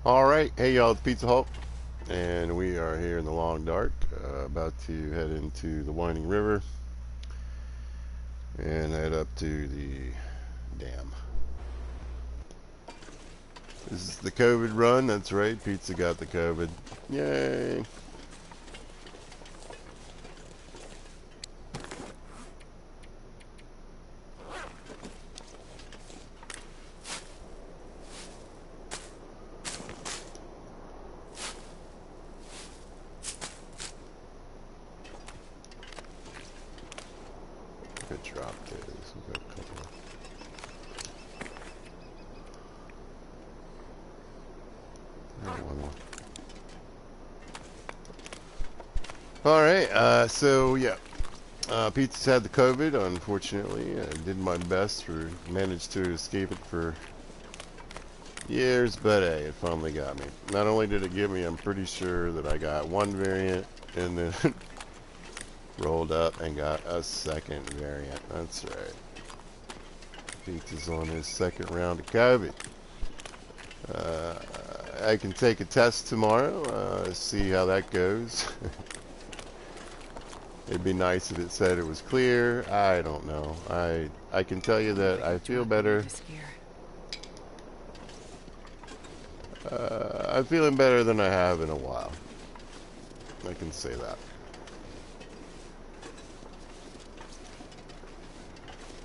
Alright, hey y'all, it's Pizza Hulk, and we are here in the long dark, about to head into the winding river and head up to the dam. This is the COVID run, that's right, Pizza got the COVID. Yay! Good drop this. We got a couple. One more. Alright, so yeah. Pizza's had the COVID, unfortunately. I did my best managed to escape it for years, but hey, it finally got me. Not only did it get me, I'm pretty sure that I got one variant and then rolled up and got a second variant. That's right. Pizza's on his second round of COVID. I can take a test tomorrow, see how that goes. It'd be nice if it said it was clear. I don't know. I can tell you that I feel better. I'm feeling better than I have in a while. I can say that.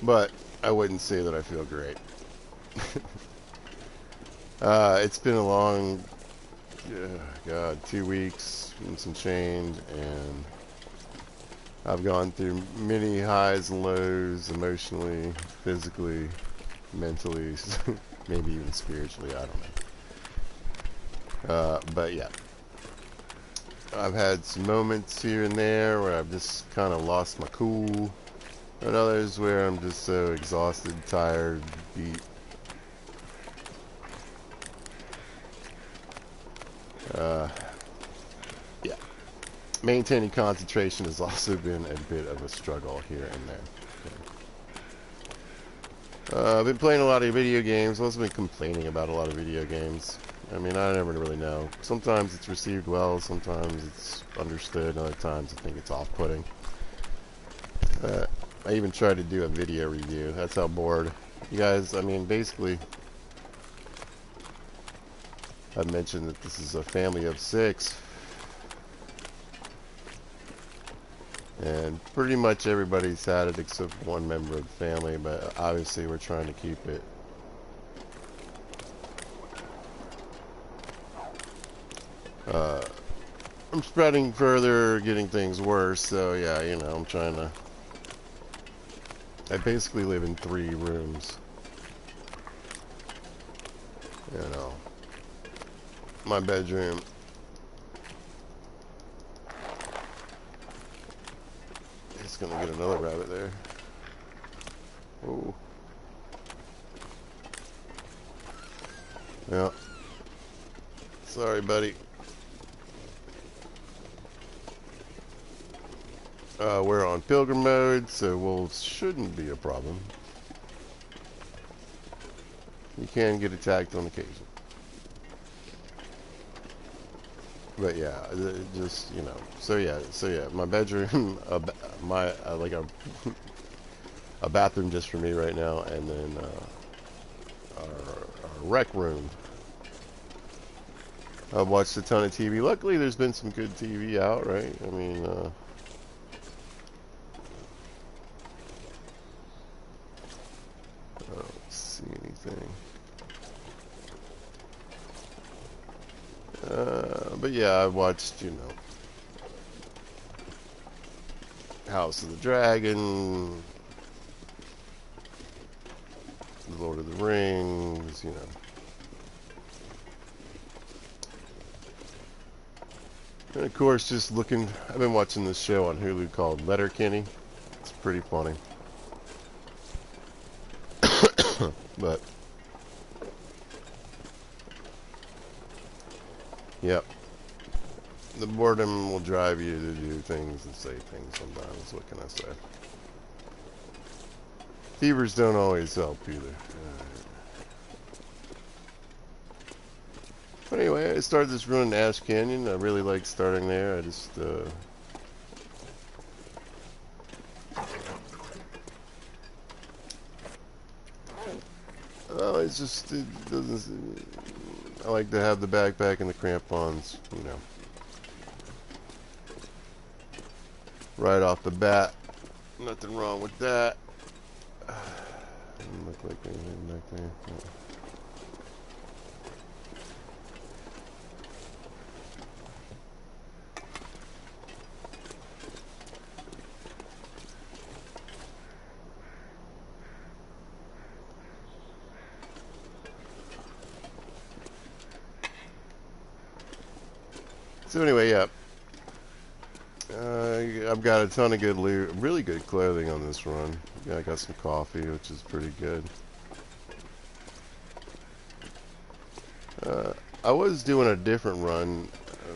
But I wouldn't say that I feel great. It's been a long, God, 2 weeks and some change, and I've gone through many highs and lows, emotionally, physically, mentally, maybe even spiritually, I don't know. But yeah, I've had some moments here and there where I've just kind of lost my cool, and others where I'm just so exhausted, tired, beat. Yeah. Maintaining concentration has also been a bit of a struggle here and there. I've been playing a lot of video games. I've also been complaining about a lot of video games. I mean, I never really know. Sometimes it's received well, sometimes it's understood, other times I think it's off-putting. I even tried to do a video review. That's how bored. You guys, I mean, basically, I mentioned that this is a family of 6. And pretty much everybody's had it except one member of the family, but obviously we're trying to keep it I'm spreading further, getting things worse, so yeah, you know, I'm trying to... I basically live in 3 rooms. You know. My bedroom. It's gonna get another rabbit there. Oh. Yeah. Sorry, buddy. We're on pilgrim mode, so shouldn't be a problem. You can get attacked on occasion. But yeah, just, you know. So yeah, my bedroom, like a bathroom just for me right now, and then our rec room. I've watched a ton of TV. Luckily, there's been some good TV out, right? I mean, I don't see anything. But yeah, I watched, you know, House of the Dragon, Lord of the Rings, you know. And of course, just looking, I've been watching this show on Hulu called Letterkenny. It's pretty funny. But, yep. The boredom will drive you to do things and say things sometimes. What can I say? Fevers don't always help either. Anyway, I started this run in Ash Canyon. I really like starting there. I just, well, it's just, it doesn't, I like to have the backpack and the crampons, you know, right off the bat. Nothing wrong with that. Doesn't look like anything back there. No. So anyway, yeah, I've got a ton of good loot, really good clothing on this run. Yeah, I got some coffee, which is pretty good. I was doing a different run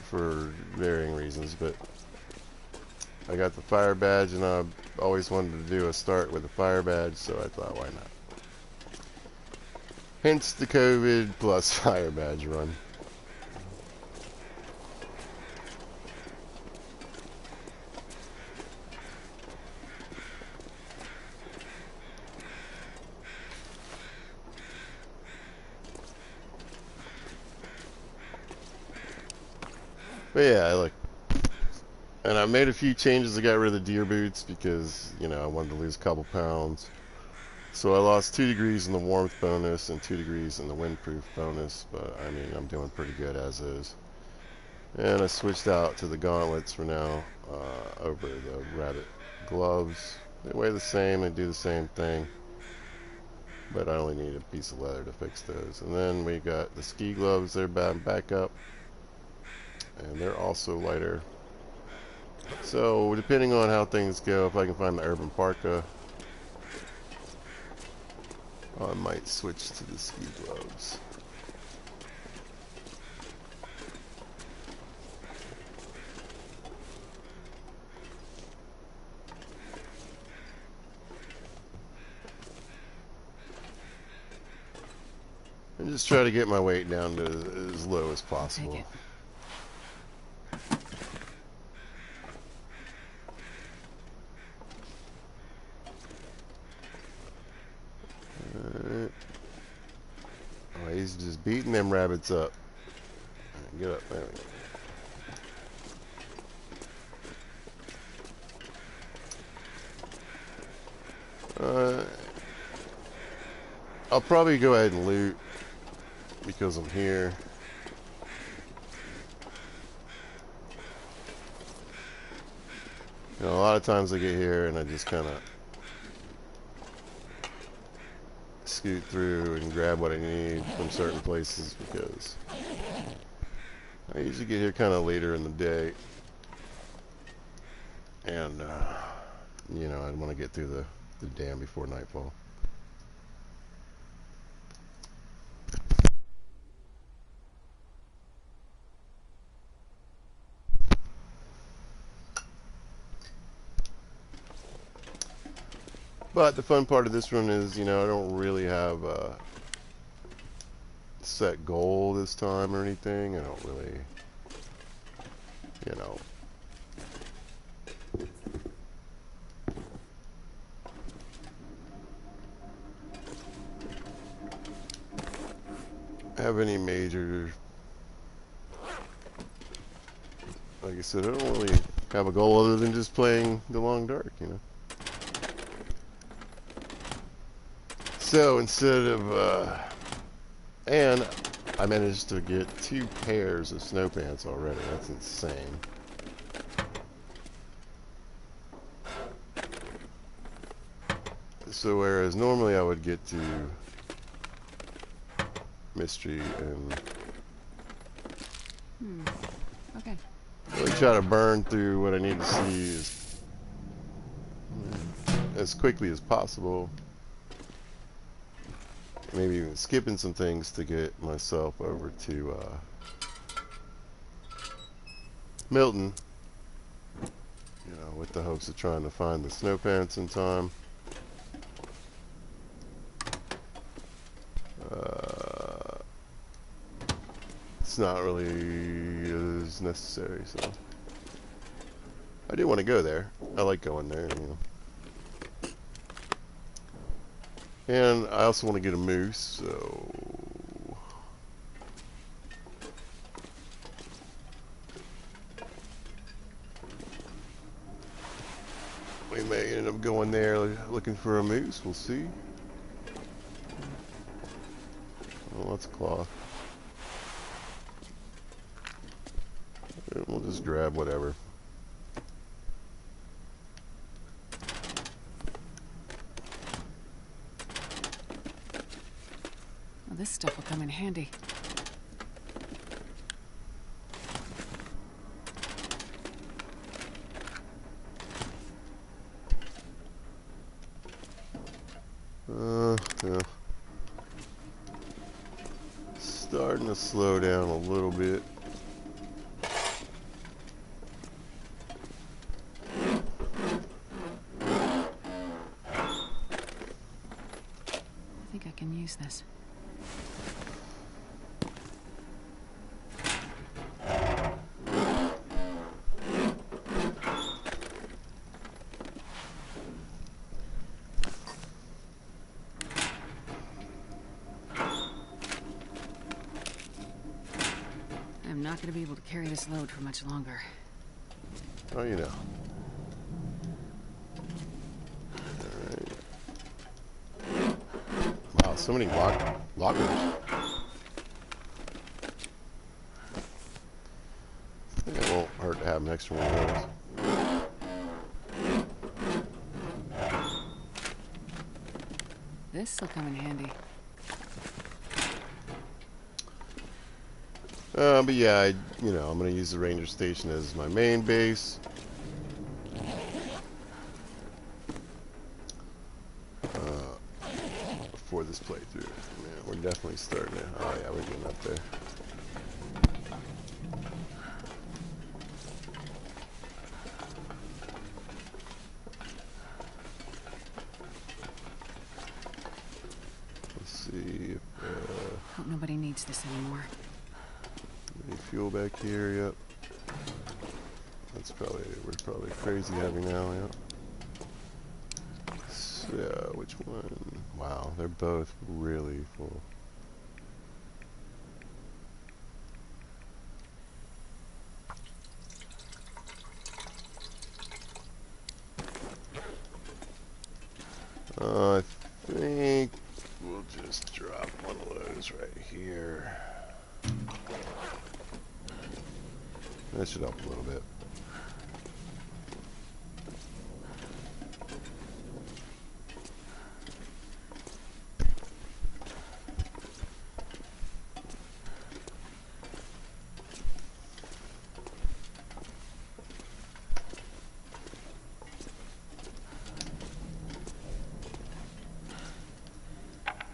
for varying reasons, but I got the fire badge, and I always wanted to do a start with a fire badge, so I thought, why not? Hence the COVID plus fire badge run. But yeah, and I made a few changes. I got rid of the deer boots because, you know, I wanted to lose a couple pounds. So I lost 2 degrees in the warmth bonus and 2 degrees in the windproof bonus, but I mean, I'm doing pretty good as is. And I switched out to the gauntlets for now, over the rabbit gloves. They weigh the same, they do the same thing, but I only need a piece of leather to fix those. And then we got the ski gloves, they're back up, and they're also lighter. So depending on how things go, if I can find the urban parka, I might switch to the ski gloves. And just try to get my weight down to as low as possible. Oh, he's just beating them rabbits up. Right, get up, there we go. I'll probably go ahead and loot because I'm here. You know, a lot of times I get here and I just kind of scoot through and grab what I need from certain places because I usually get here kind of later in the day, and you know, I want to get through the dam before nightfall. But the fun part of this one is, you know, I don't really have a set goal this time or anything. I don't really, you know, have any major, like I said, I don't really have a goal other than just playing the long dark, you know. So instead of, and I managed to get 2 pairs of snow pants already. That's insane. So whereas normally I would get to Mystery and Okay. really try to burn through what I need to see as quickly as possible. Maybe even skipping some things to get myself over to Milton, you know, with the hopes of trying to find the snow pants in time. it's not really as necessary. So I do want to go there. I like going there, you know. And I also want to get a moose, so we may end up going there looking for a moose. We'll see. Oh, that's cloth. We'll just grab whatever. Well, this stuff will come in handy. Yeah. Starting to slow down a little bit. I think I can use this. I'm not going to be able to carry this load for much longer. Oh, you know. Alright. Wow, so many lockers. I think it won't hurt to have an extra one of those. This will come in handy. But yeah, I'm going to use the ranger station as my main base. For this playthrough. Man, we're definitely starting to... Oh yeah, we're getting up there. Let's see if... Hope nobody needs this anymore. Any fuel back here? Yep. We're probably crazy heavy now, yep. So, which one? Wow, they're both really full. I think we'll just drop one of those right here. That should help a little bit.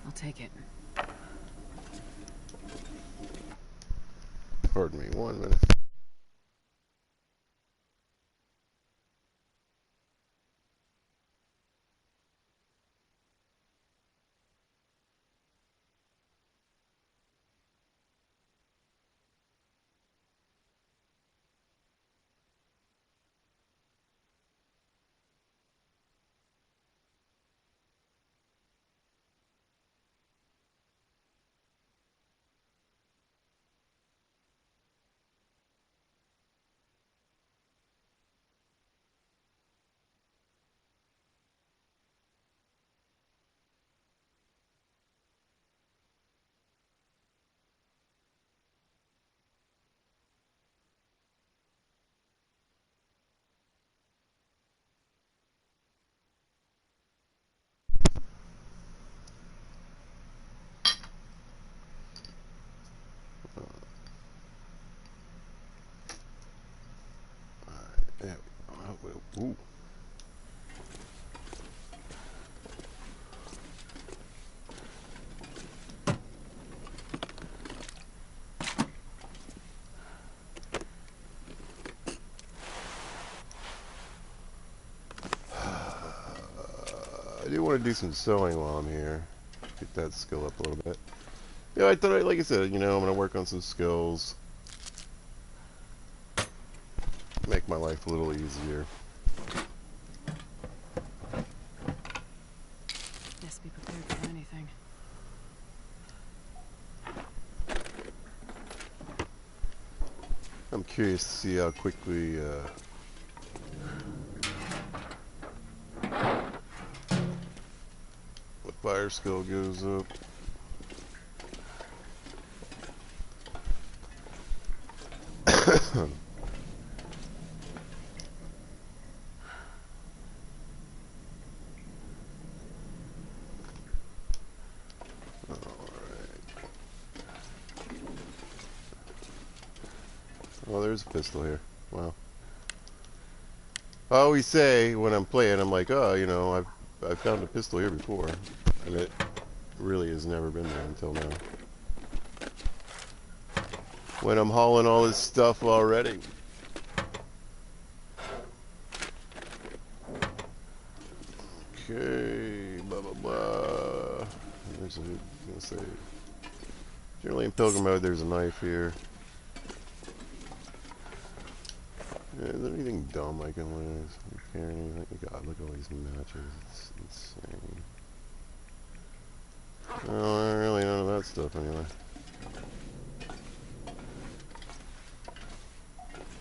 I'll take it. Pardon me, 1 minute. There we go. Ooh. I do want to do some sewing while I'm here. Get that skill up a little bit. Yeah, I thought, like I said, I'm gonna work on some skills, make my life a little easier. Best be prepared for anything. I'm curious to see how quickly the fire skill goes up. Oh, there's a pistol here. Wow. I always say when I'm playing, I'm like, oh, I've found a pistol here before, and it really has never been there until now. When I'm hauling all this stuff already. Okay, blah blah blah. There's a, gonna say, generally in pilgrim mode, there's a knife here. Yeah, is there anything dumb I can lose? Carry anything? God, look at all these matches. It's insane. Oh, really none of that stuff anyway.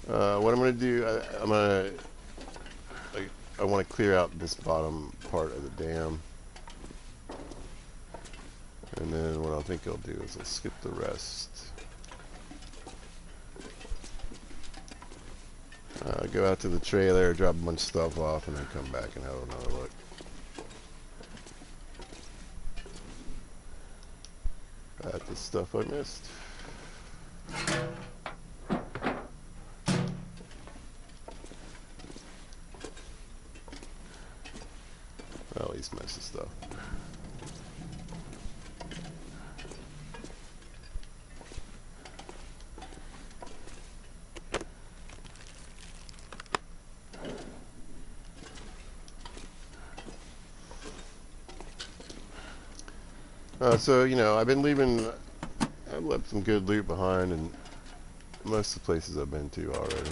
What I'm gonna do, I want to clear out this bottom part of the dam, and then what I think I'll do is I'll skip the rest. Go out to the trailer, drop a bunch of stuff off, and then come back and have another look. At the stuff I missed. Well, at least messy stuff. So, I've left some good loot behind in most of the places I've been to already.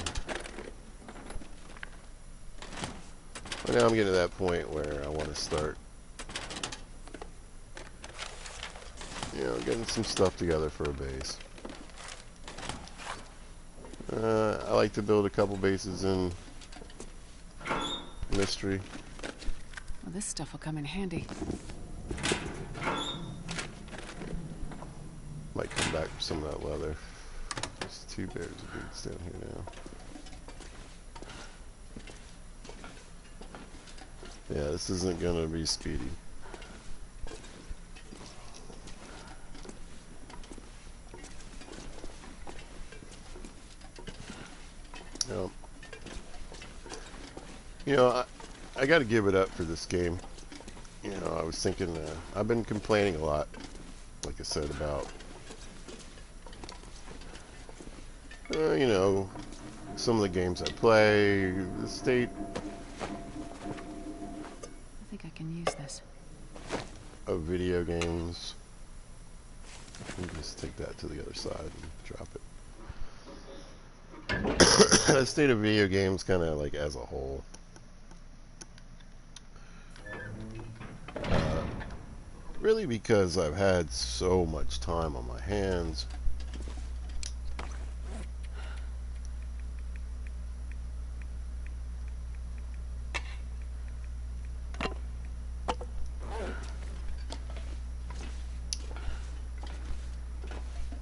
But now I'm getting to that point where I want to start, getting some stuff together for a base. I like to build a couple bases in Mystery. Well, this stuff will come in handy. Might come back for some of that leather. There's 2 bears of boots down here now. Yeah, this isn't gonna be speedy. I got to give it up for this game. I was thinking, I've been complaining a lot, like I said, about, some of the games I play, the state I think I can use this. of video games. Let me just take that to the other side and drop it. The state of video games, kind of like as a whole. Really because I've had so much time on my hands.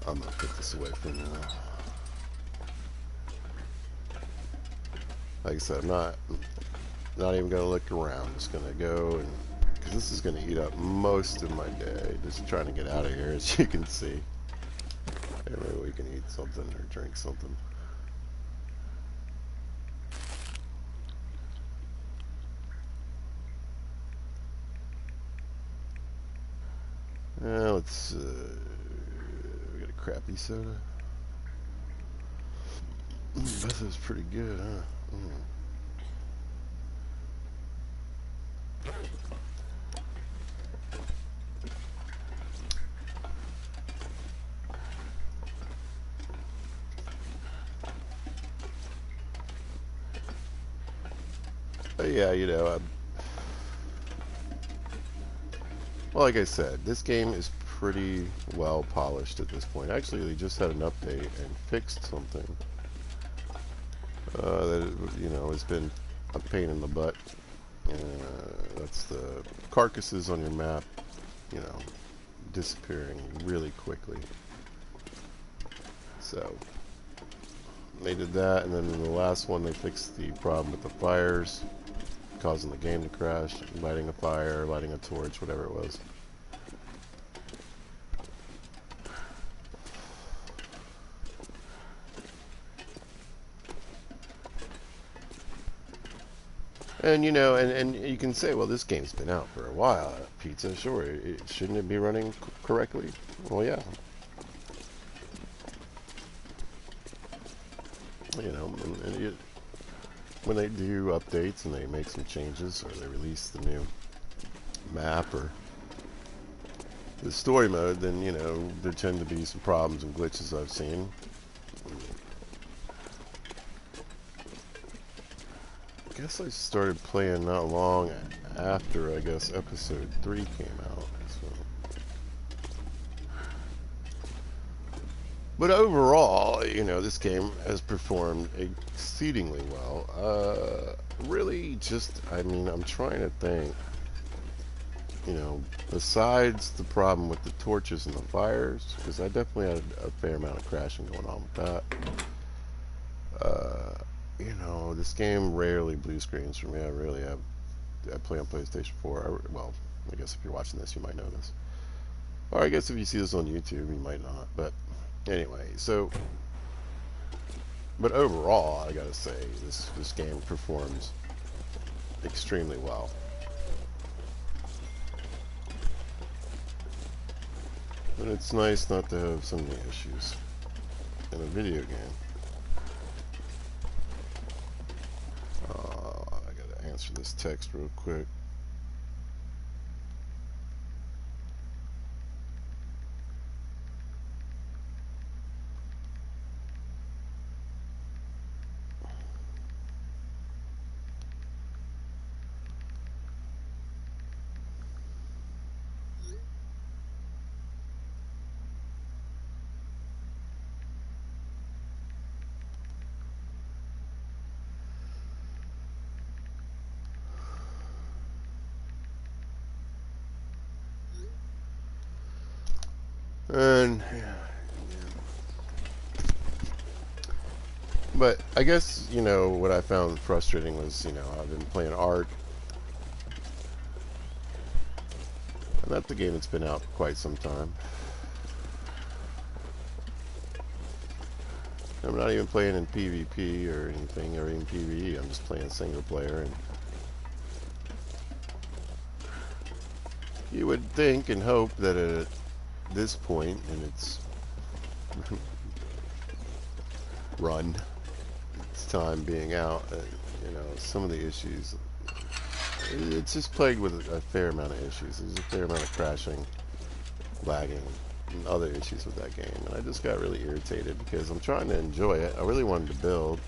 I'm gonna put this away for now. Like I said, I'm not even gonna look around. Just gonna go, and because this is gonna eat up most of my day. Just trying to get out of here, as you can see. Maybe we can eat something or drink something. Let's. We got a crappy soda. This is pretty good, huh? Yeah, well, like I said, this game is pretty well polished at this point. Actually, they just had an update and fixed something that has been a pain in the butt. That's the carcasses on your map, you know, disappearing really quickly. So they did that, and then in the last one they fixed the problem with the fires, causing the game to crash, lighting a fire, lighting a torch, whatever it was. And and you can say, well, this game's been out for a while. Pizza, sure, shouldn't it be running correctly? Well, yeah. When they do updates and they make some changes, or they release the new map or the story mode, then there tend to be some problems and glitches I've seen. I guess I started playing not long after, I guess, episode 3 came out. So. But overall, this game has performed exceedingly well. Really I'm trying to think, besides the problem with the torches and the fires, because I definitely had a fair amount of crashing going on with that. This game rarely blue screens for me. I play on PlayStation 4. Well, I guess if you're watching this, you might know this. Or I guess if you see this on YouTube, you might not. But anyway, but overall, I gotta say, this game performs extremely well. And it's nice not to have so many issues in a video game. I gotta answer this text real quick. And but I guess what I found frustrating was I've been playing Ark, and that's a game that's been out for quite some time. I'm not even playing in PvP or anything, or in PvE. I'm just playing single player. And you would think and hope that at this point in its run, its time being out, some of the issues, it's just plagued with a fair amount of issues. There's a fair amount of crashing, lagging, and other issues with that game. And I just got really irritated because I'm trying to enjoy it. I really wanted to build.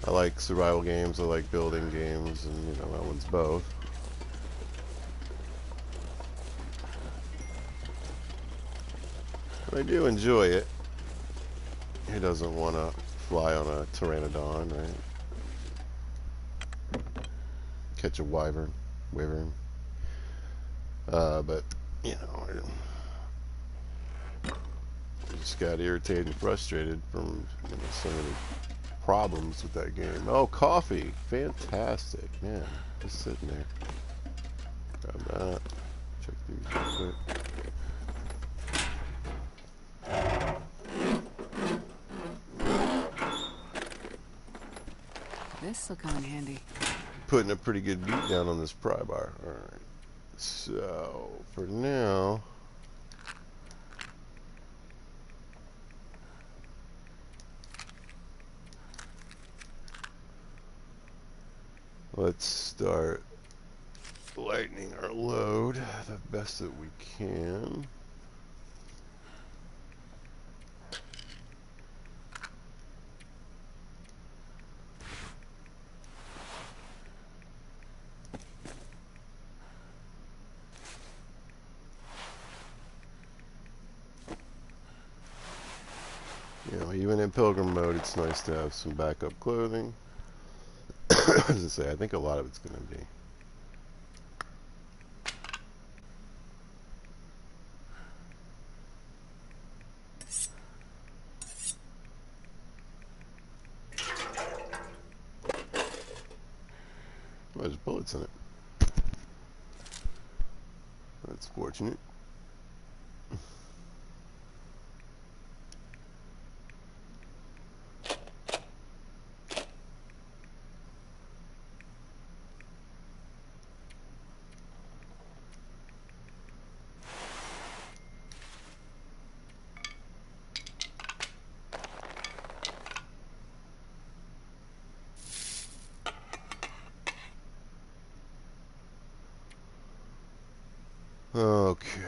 I like survival games, I like building games, and that one's both. But I do enjoy it. Who doesn't want to fly on a pteranodon, right? Catch a wyvern. But I just got irritated and frustrated from so many problems with that game. Oh, coffee, fantastic, man! Just sitting there. Grab that. Check these real quick. This'll come in handy. Putting a pretty good beat down on this pry bar. Alright. So, for now, let's start lightening our load the best that we can. pilgrim mode, it's nice to have some backup clothing. As I say, I think a lot of it's going to be. Well, there's bullets in it. That's fortunate. Okay.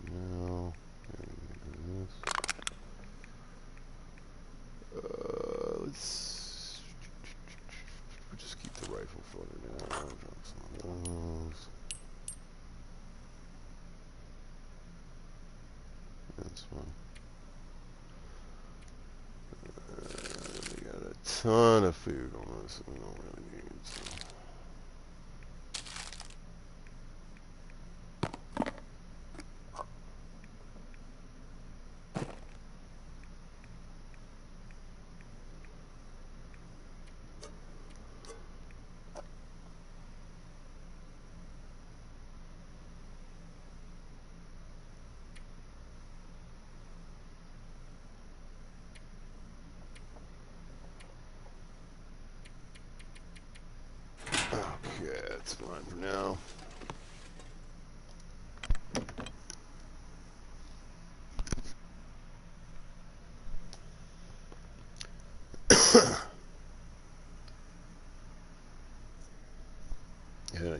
Now, let's just keep the rifle for now. Drop some of those. That's fine. We got a ton of food on us that we don't really need. So. Okay, that's fine for now.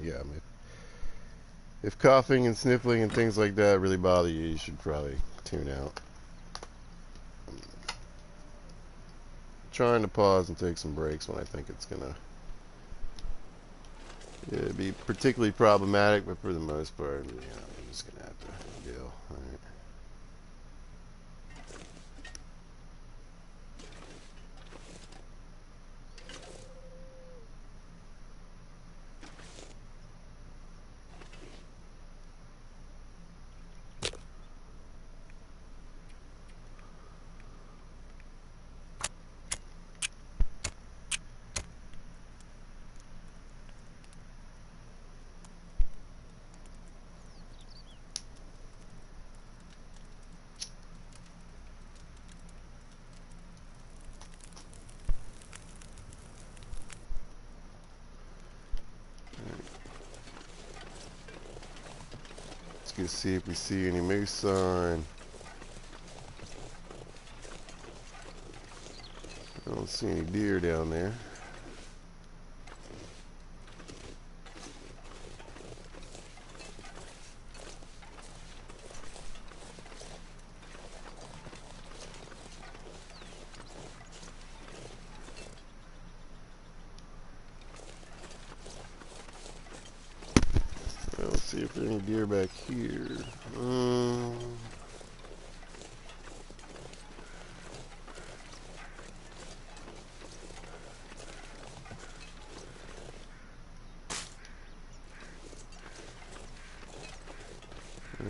Yeah, I mean, if coughing and sniffling and things like that really bother you, you should probably tune out. I'm trying to pause and take some breaks when I think it's gonna be particularly problematic, but for the most part, you know, I'm just gonna have to deal. All right. Let's go see if we see any moose sign. I don't see any deer down there. Let's see if there are any deer back here.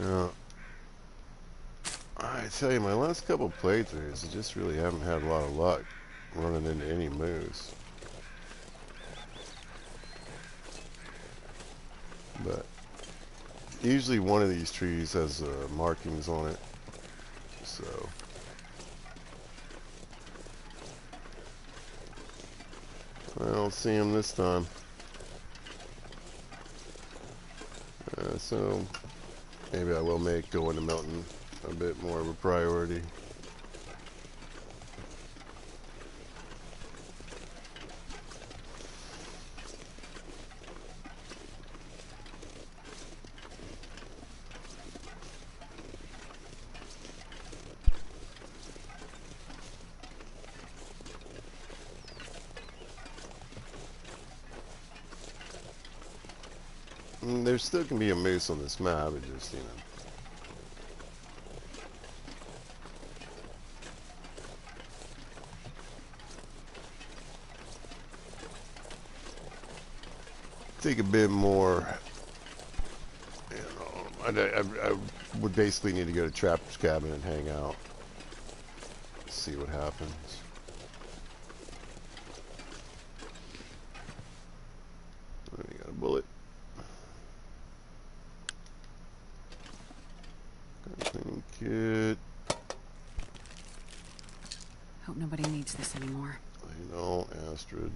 Yeah. I tell you, my last couple playthroughs, I just really haven't had a lot of luck running into any moose. But usually one of these trees has markings on it, so I don't see them this time. So maybe I will make going to mountain a bit more of a priority. There still can be a moose on this map, it just, you know. take a bit more. I would basically need to go to Trapper's Cabin and hang out. See what happens. We got a bullet. Got a cleaning kit. Hope nobody needs this anymore. I know, Astrid.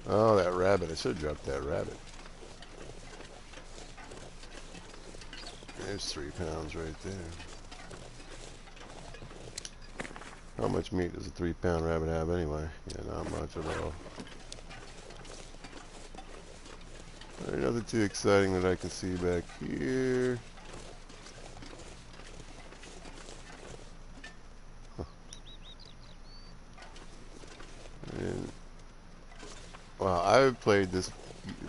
Oh, that rabbit. I should have dropped that rabbit. There's 3 pounds right there. How much meat does a 3-pound rabbit have anyway? Yeah, not much at all. Alright, nothing too exciting that I can see back here. Huh. And, well, I've played this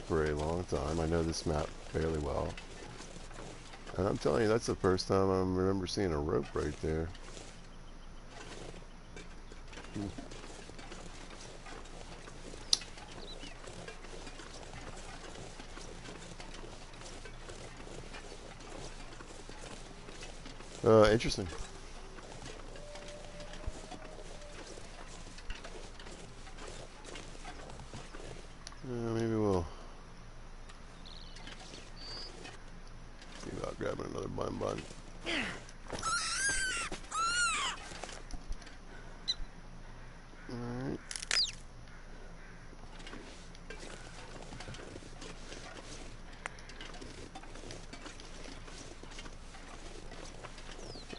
for a long time. I know this map fairly well. And I'm telling you, that's the first time I remember seeing a rope right there. Interesting. Maybe we'll see about grabbing another bun. Alright.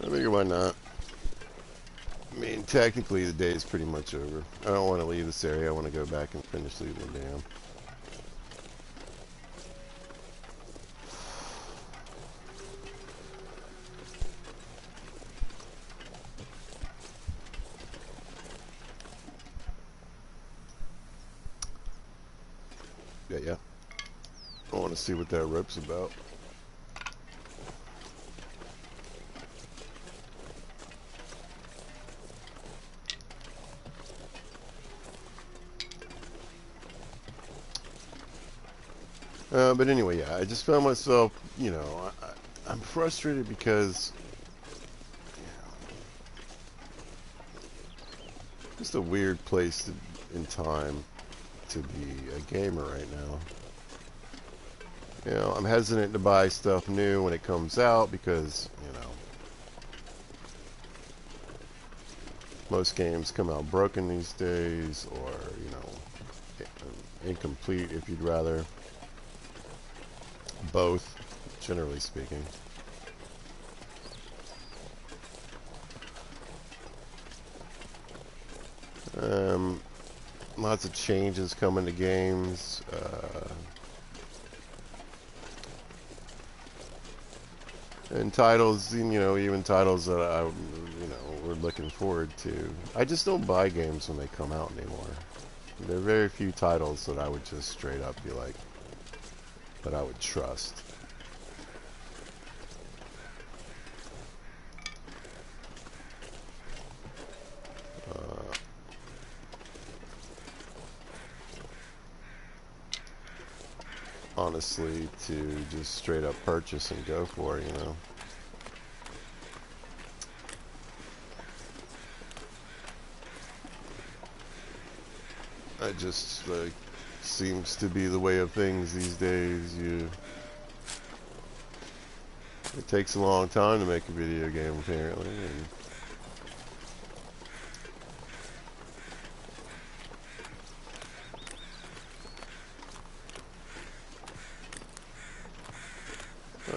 I figure why not. I mean, technically the day is pretty much over. I don't want to leave this area. I want to go back and finish leaving the dam. Yeah. I want to see what that rope's about. But anyway, yeah, I just found myself, you know, I'm frustrated because, you know, just a weird place in time to be a gamer right now. You know, I'm hesitant to buy stuff new when it comes out because, you know, most games come out broken these days, or, you know, incomplete if you'd rather. Both, generally speaking. Lots of changes coming to games. And titles, you know, even titles that I, you know, we're looking forward to. I just don't buy games when they come out anymore. There are very few titles that I would just straight up be like, that I would trust. Honestly, to just straight up purchase and go for it, you know. It just like seems to be the way of things these days. It takes a long time to make a video game, apparently. And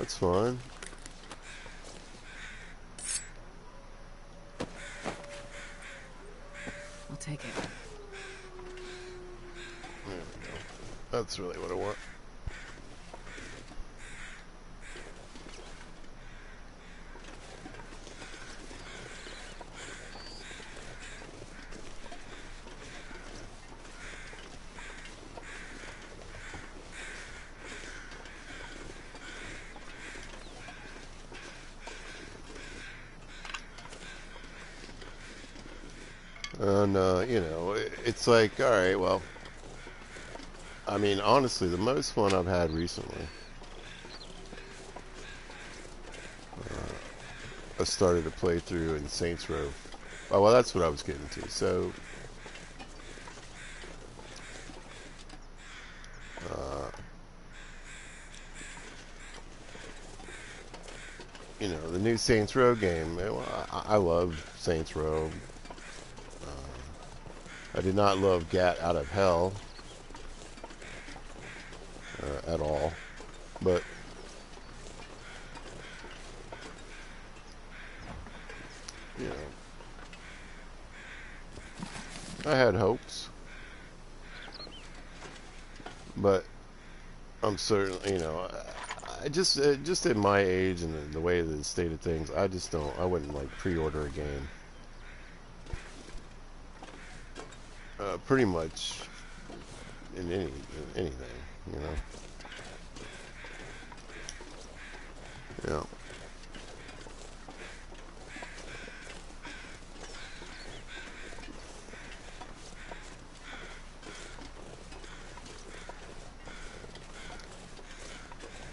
That's fun. I'll take it. There we go. That's really what I want. And, you know, it's like, alright, well, I mean, honestly, the most fun I've had recently, I started to play through in Saints Row. Oh, well, that's what I was getting to. So, you know, the new Saints Row game, I love Saints Row. I did not love Gat Out of Hell at all, but you know, I had hopes. But I'm certain, you know, I just at my age and the way the state of things, I just don't. I wouldn't like pre-order a game. Pretty much in anything, you know. Yeah.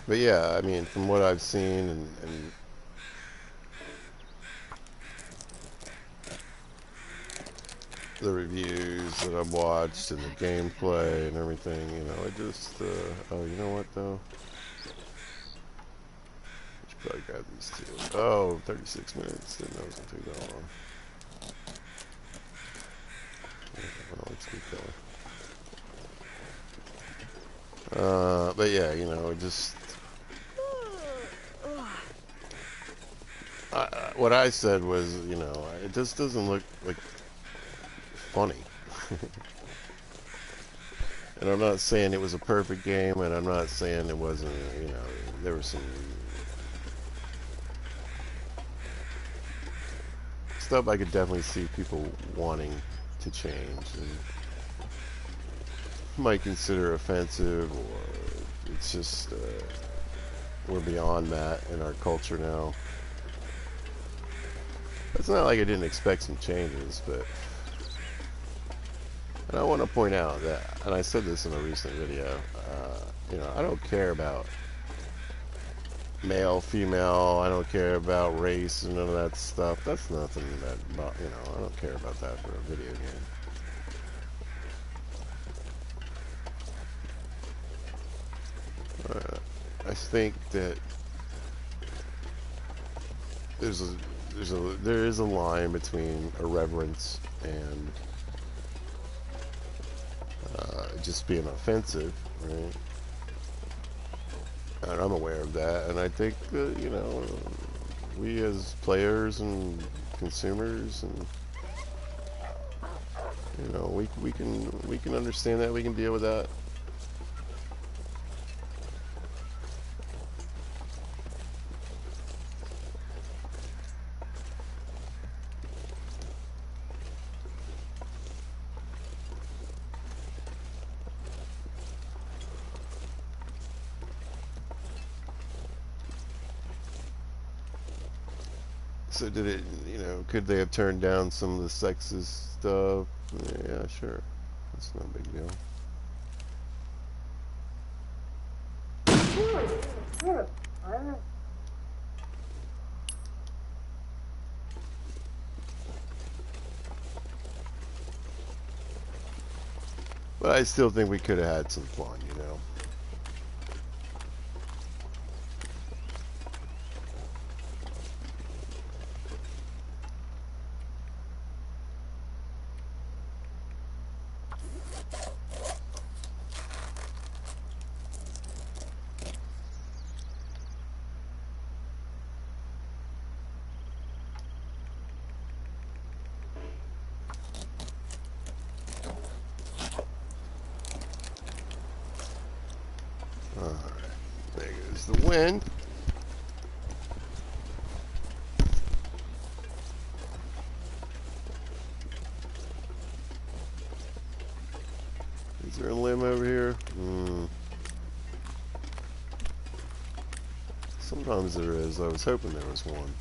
But yeah, I mean, from what I've seen and the reviews that I've watched and the gameplay and everything, you know, I just, oh, you know what though? I should probably grab these two. Oh, 36 minutes. Didn't know it was going to take that long. Well, let's keep going. But yeah, you know, just what I said was, you know, it just doesn't look like funny. And I'm not saying it was a perfect game, and I'm not saying it wasn't, you know, there was some stuff I could definitely see people wanting to change and might consider offensive, or it's just we're beyond that in our culture now. It's not like I didn't expect some changes, but and I want to point out that, and I said this in a recent video, you know, I don't care about male, female, I don't care about race and none of that stuff. That's nothing that, you know, I don't care about that for a video game. I think that there is a line between irreverence and just being offensive, right? And I'm aware of that, and I think that, you know, we as players and consumers, and you know, we can understand that, we can deal with that. So did it, you know, could they have turned down some of the sexist stuff? Yeah, sure. That's no big deal. But I still think we could have had some fun, you know. Alright. There goes the wind. Is there a limb over here? Sometimes there is. I was hoping there was one.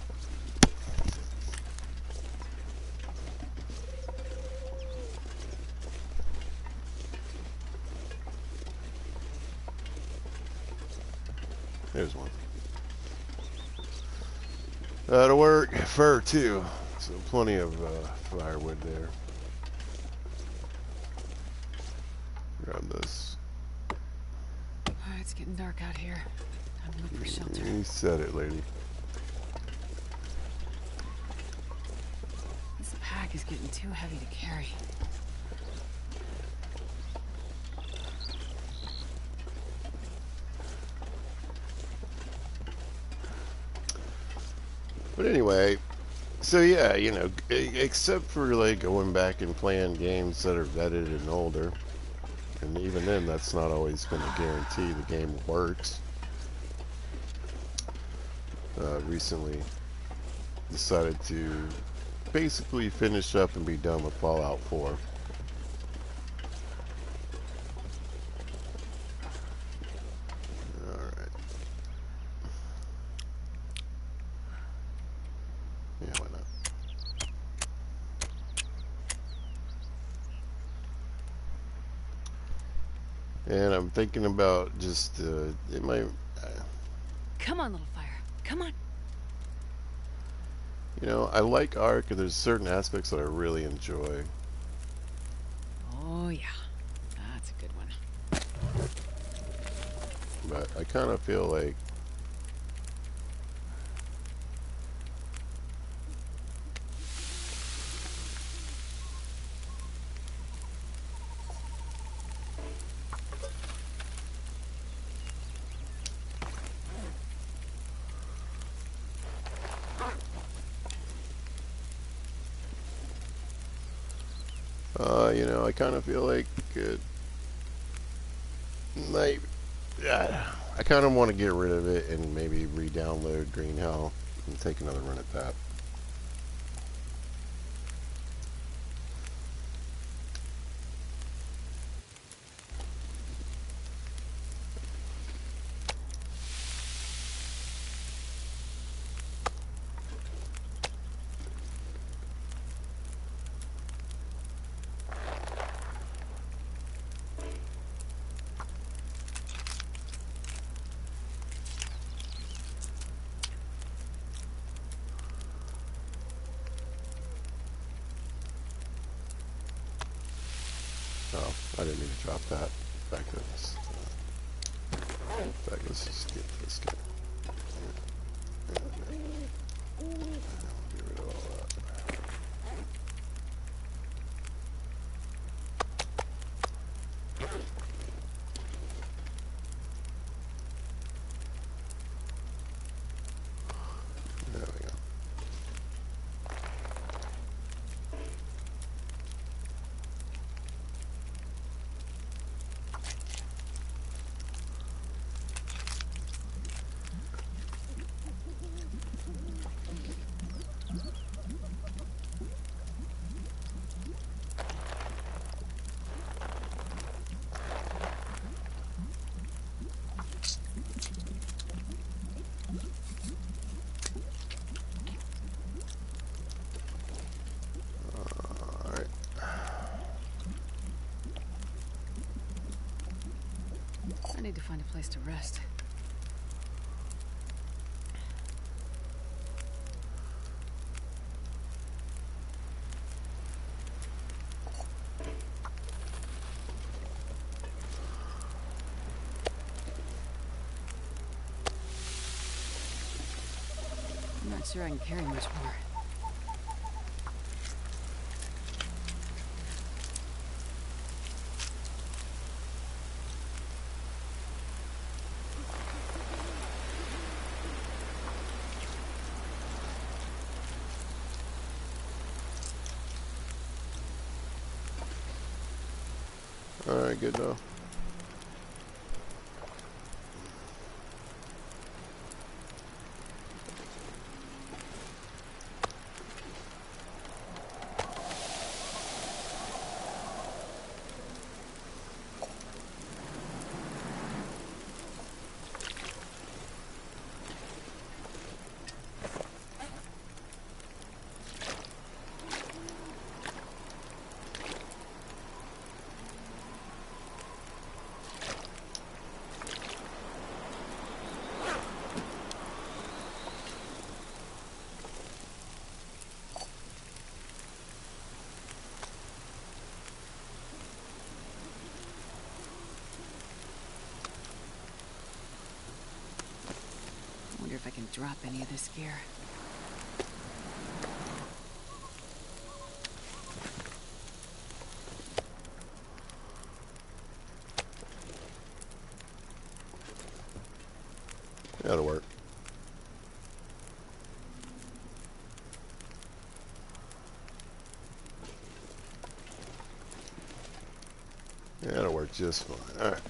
There's one. That'll work. Fur, too. So plenty of firewood there. Grab this. Alright, it's getting dark out here. Time to look for shelter. You said it, lady. This pack is getting too heavy to carry. But anyway, so yeah, you know, except for like going back and playing games that are vetted and older, and even then, that's not always going to guarantee the game works. Recently decided to basically finish up and be done with Fallout 4. Alright. Yeah, why not? And I'm thinking about just, it might, Come on, little fire. Come on. you know, I like Ark, and there's certain aspects that I really enjoy. Oh, yeah. That's a good one. But I kind of feel like you know, I kind of feel like it might, I kind of want to get rid of it and maybe re-download Green Hell and take another run at that. Oh, I didn't mean to drop that. Back to this. Back, let's just get this guy. Get rid of all that. There we go. Alright. I need to find a place to rest. I'm not sure I can carry much more. Alright, good though. if I can drop any of this gear. That'll work. That'll work just fine. Alright.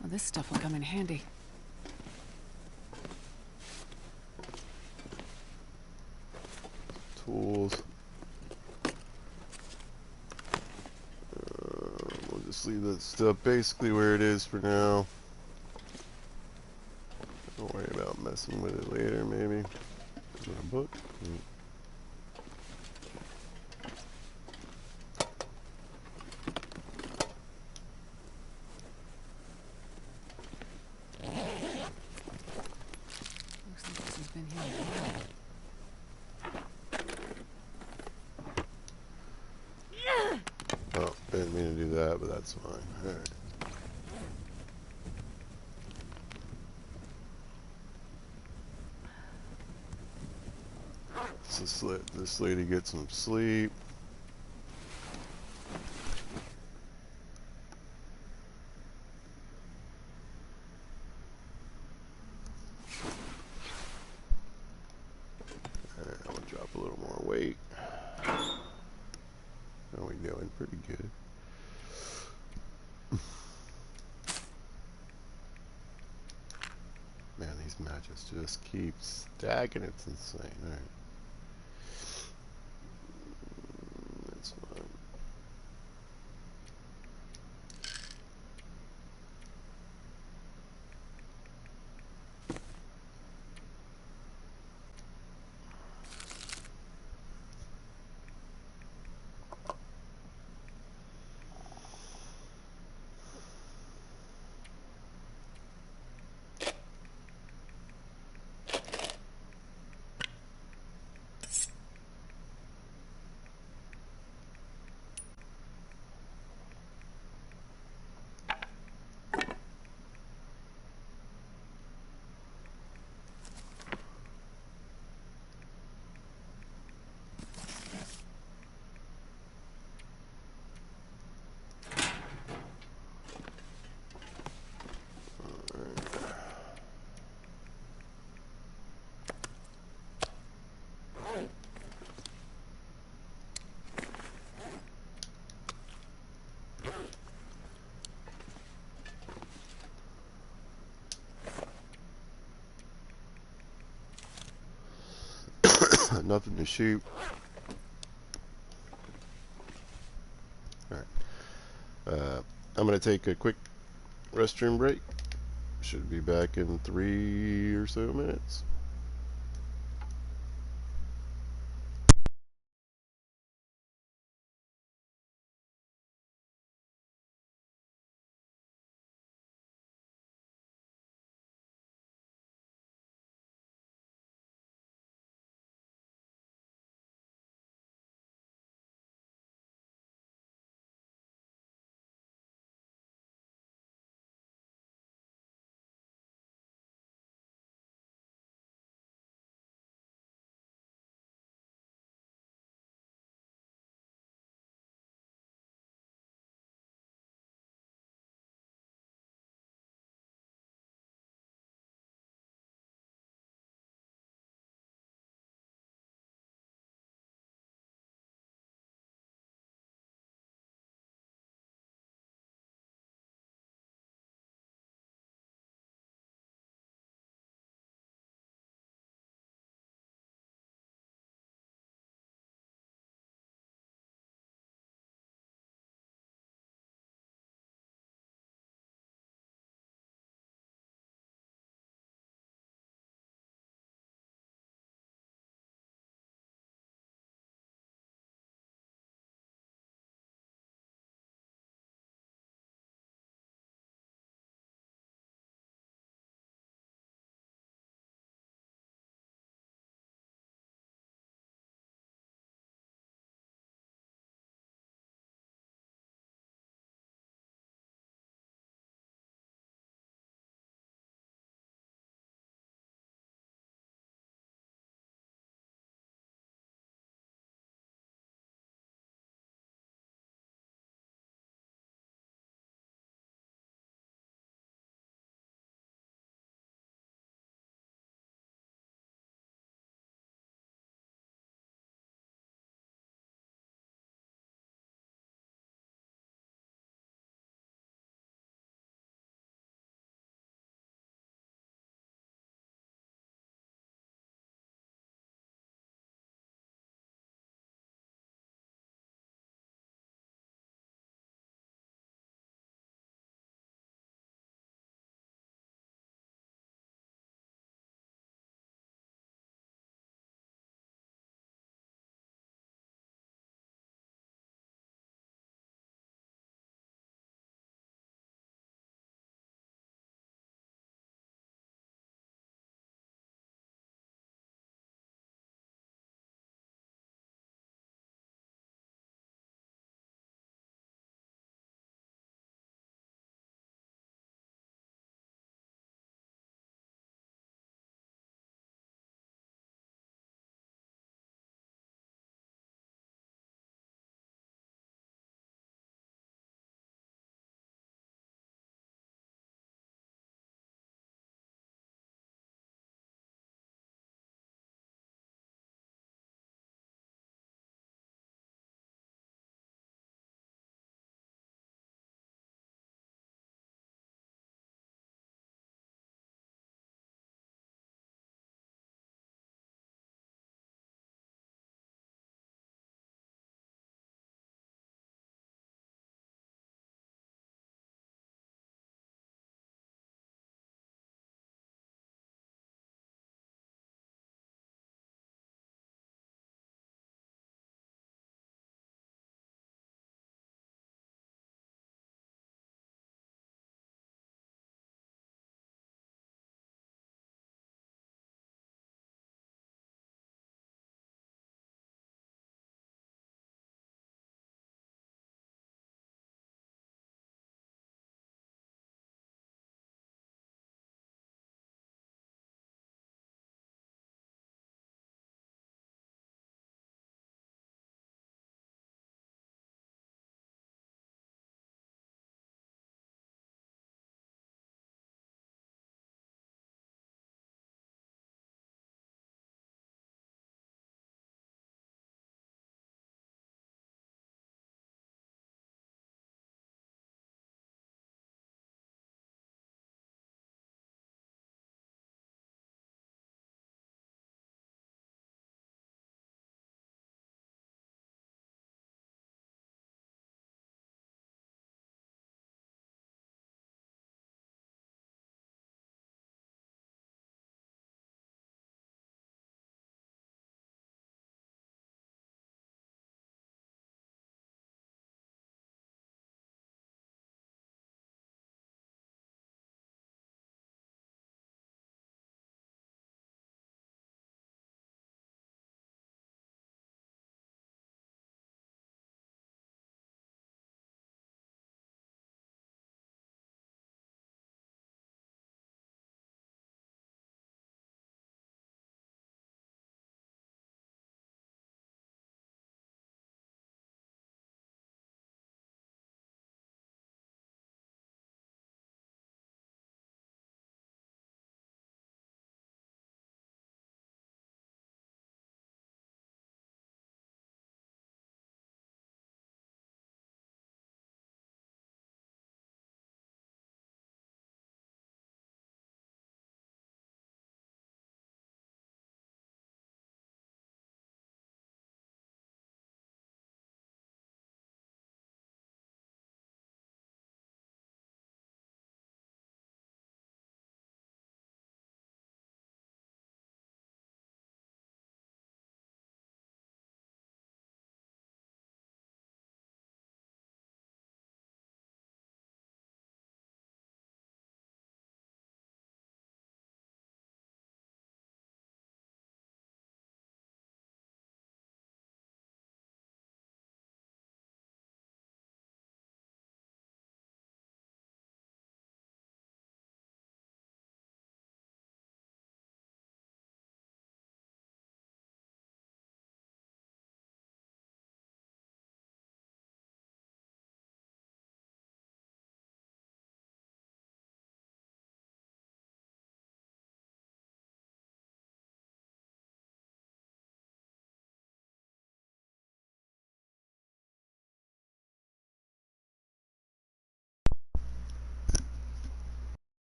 Well, this stuff will come in handy. Tools. We'll just leave that stuff basically where it is for now. Don't worry about messing with it later, maybe. Is there a book? Looks like this has been here a while. Oh, didn't mean to do that, but that's fine. Alright. So let this lady get some sleep. Alright, I'm gonna drop a little more weight. How we doing? Pretty good. Man, these matches just keep stacking. It's insane. Alright. That's fine. Nothing to shoot. Alright. I'm going to take a quick restroom break. Should be back in 3 or so minutes.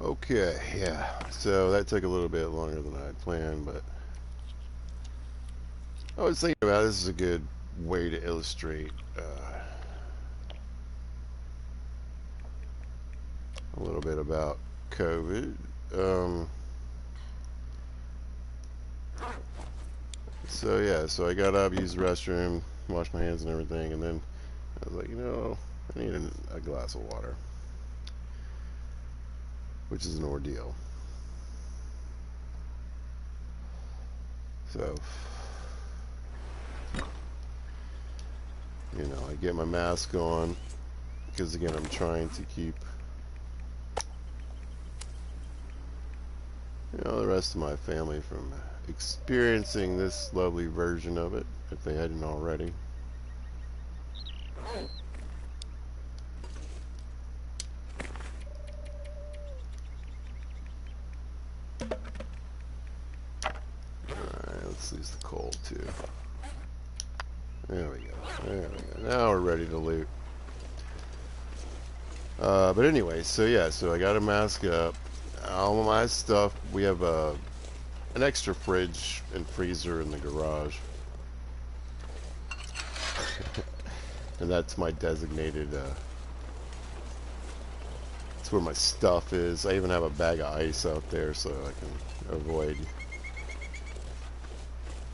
Okay, yeah. So that took a little bit longer than I had planned, but I was thinking about this is a good way to illustrate a little bit about COVID. Um, so yeah, so I got up, used the restroom, washed my hands and everything, and then I was like, I need a glass of water, which is an ordeal. So, I get my mask on because again, I'm trying to keep, the rest of my family from experiencing this lovely version of it if they hadn't already. Alright, let's use the cold too. There we go. There we go. Now we're ready to loot. But anyway, so yeah, so I got a mask up. All of my stuff, we have an extra fridge and freezer in the garage. And that's my designated, that's where my stuff is. I even have a bag of ice out there so I can avoid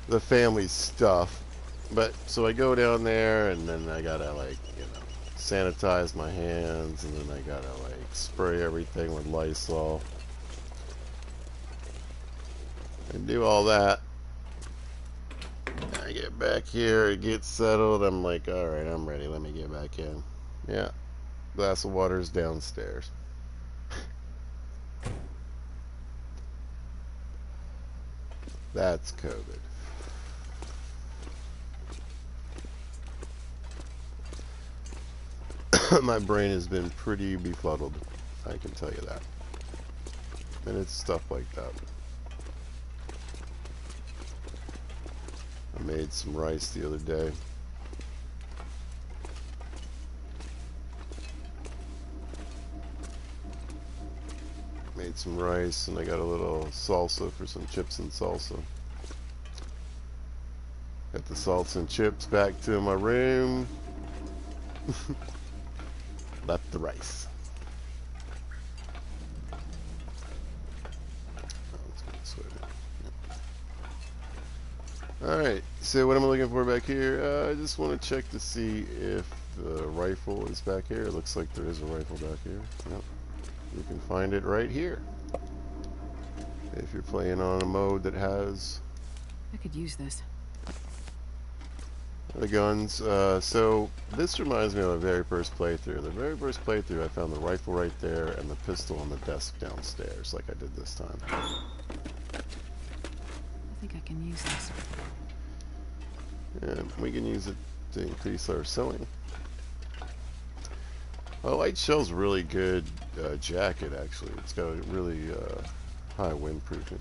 the family stuff. But, so I go down there and then I gotta, like, sanitize my hands, and then I gotta, like, spray everything with Lysol. And do all that. I get back here, it gets settled, I'm like, alright, I'm ready, let me get back in. Yeah, glass of water's downstairs. That's COVID. My brain has been pretty befuddled, I can tell you that. And it's stuff like that. I made some rice the other day. Made some rice, and I got a little salsa for some chips and salsa. Got the salsa and chips back to my room. Left the rice. Alright, so what am I looking for back here? I just want to check to see if the rifle is back here. It looks like there is a rifle back here. Yep. You can find it right here. If you're playing on a mode that has I could use this. the guns. So this reminds me of the very first playthrough. The very first playthrough, I found the rifle right there and the pistol on the desk downstairs, like I did this time. I think I can use this. And we can use it to increase our sewing. Oh, Light Shell's really good jacket, actually. It's got a really high windproofing.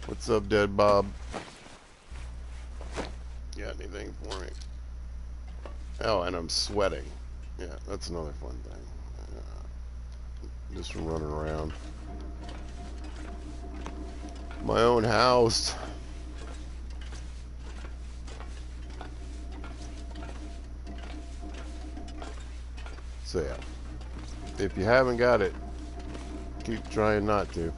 What's up, Dead Bob? Got anything for me? Oh, and I'm sweating. Yeah, that's another fun thing. Just from running around my own house. So yeah, if you haven't got it, keep trying not to.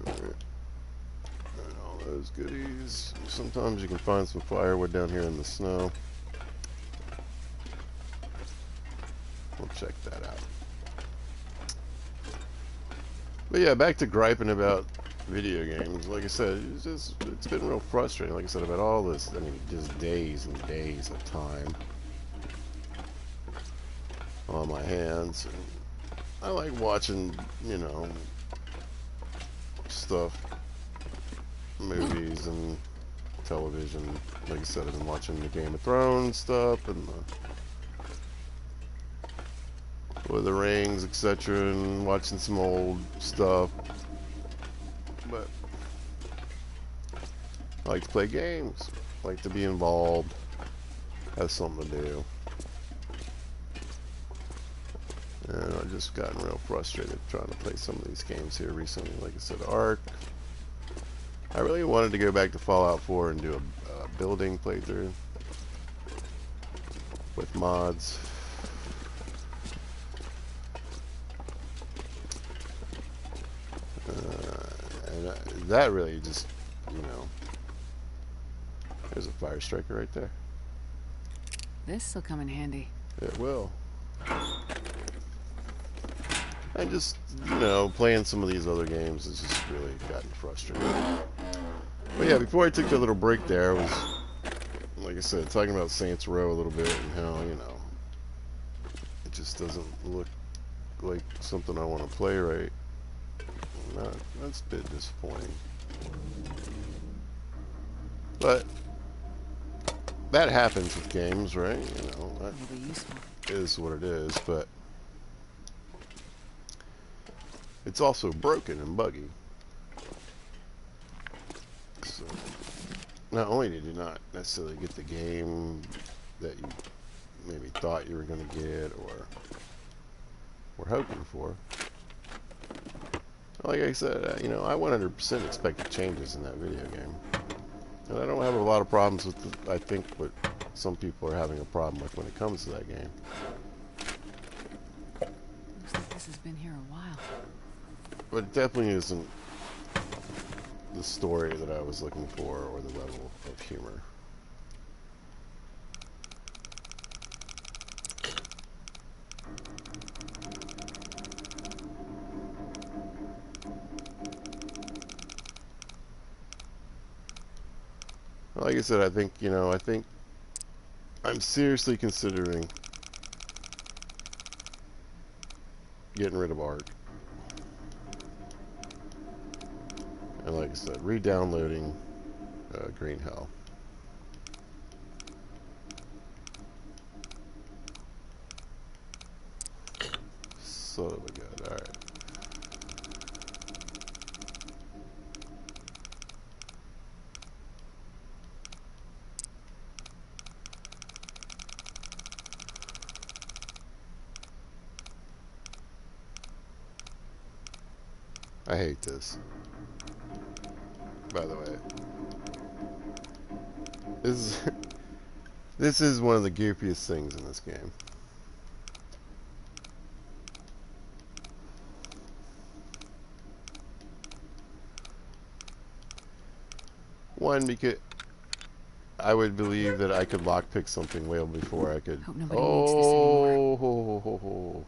Alright. And all those goodies. Sometimes you can find some firewood down here in the snow. We'll check that out. But yeah, back to griping about video games. Like I said, it's been real frustrating. Like I said, about all this, I mean, just days and days of time on my hands. And I like watching, stuff, movies and television. Like I said, I've been watching the Game of Thrones stuff and the Lord of the Rings, etc., and watching some old stuff. But I like to play games. I like to be involved. Have something to do. And I've just gotten real frustrated trying to play some of these games here recently. Like I said, Ark. I really wanted to go back to Fallout 4 and do a building playthrough with mods. And that really just, you know, there's a fire striker right there. This'll come in handy. It will. And just, you know, playing some of these other games has just really gotten frustrating. But yeah, before I took the little break there, I was, like I said, talking about Saints Row a little bit and how, you know, it just doesn't look like something I want to play right. That's a bit disappointing. But that happens with games, right? You know, that It'll be useful. is what it is, but it's also broken and buggy. So not only did you not necessarily get the game that you maybe thought you were going to get or were hoping for, like I said, you know, I 100% expected changes in that video game. And I don't have a lot of problems with, I think, what some people are having a problem with when it comes to that game. Looks like this has been here a while. But it definitely isn't the story that I was looking for or the level of humor. Like I said, I think, you know, I think I'm seriously considering getting rid of Ark. And like I said, re-downloading Green Hell. Son of a gun, alright. I hate this. By the way, this is one of the goofiest things in this game. One, because I would believe that I could lockpick something well before I could. Hope nobody needs this anymore. Oh,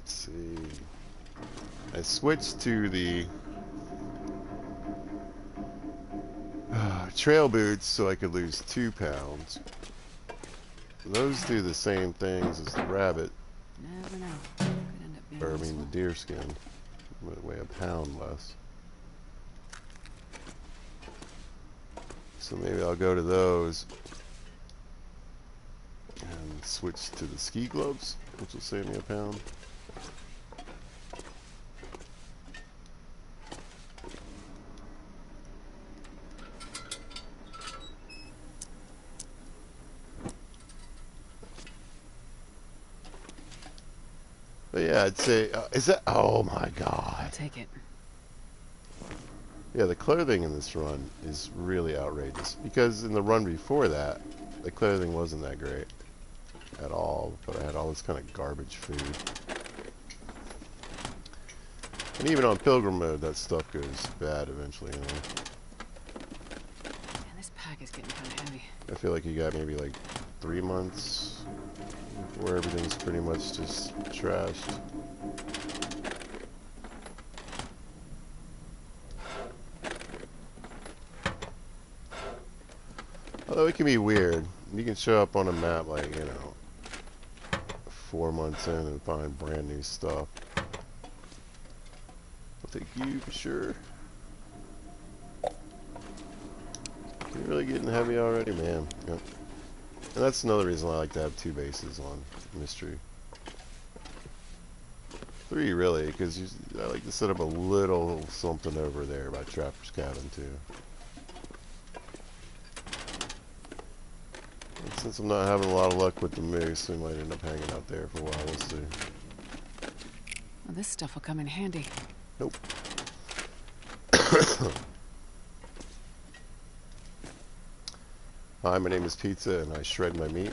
Let's see. I switched to the trail boots so I could lose 2 pounds. Those do the same things as the rabbit, Never know. Could end up being or I mean useful. the deer skin, but weigh a pound less. So maybe I'll go to those and switch to the ski gloves, which will save me a pound. But yeah, I'd say, is that, oh my god. I'll take it. Yeah, the clothing in this run is really outrageous, because in the run before that, the clothing wasn't that great at all, but I had all this kind of garbage food. And even on pilgrim mode, that stuff goes bad eventually, you know. Man, this pack is getting kind of heavy. I feel like you got maybe like 3 months where everything's pretty much just trashed. Although it can be weird. You can show up on a map like, you know, 4 months in and find brand new stuff. I'll take you for sure. You're really getting heavy already, man. Yep. And that's another reason why I like to have 2 bases on mystery. 3 really, because I like to set up a little something over there by Trapper's Cabin too. And since I'm not having a lot of luck with the moose, we might end up hanging out there for a while. We'll see. Well, this stuff will come in handy. Nope. Hi, my name is Pizza, and I shred my meat.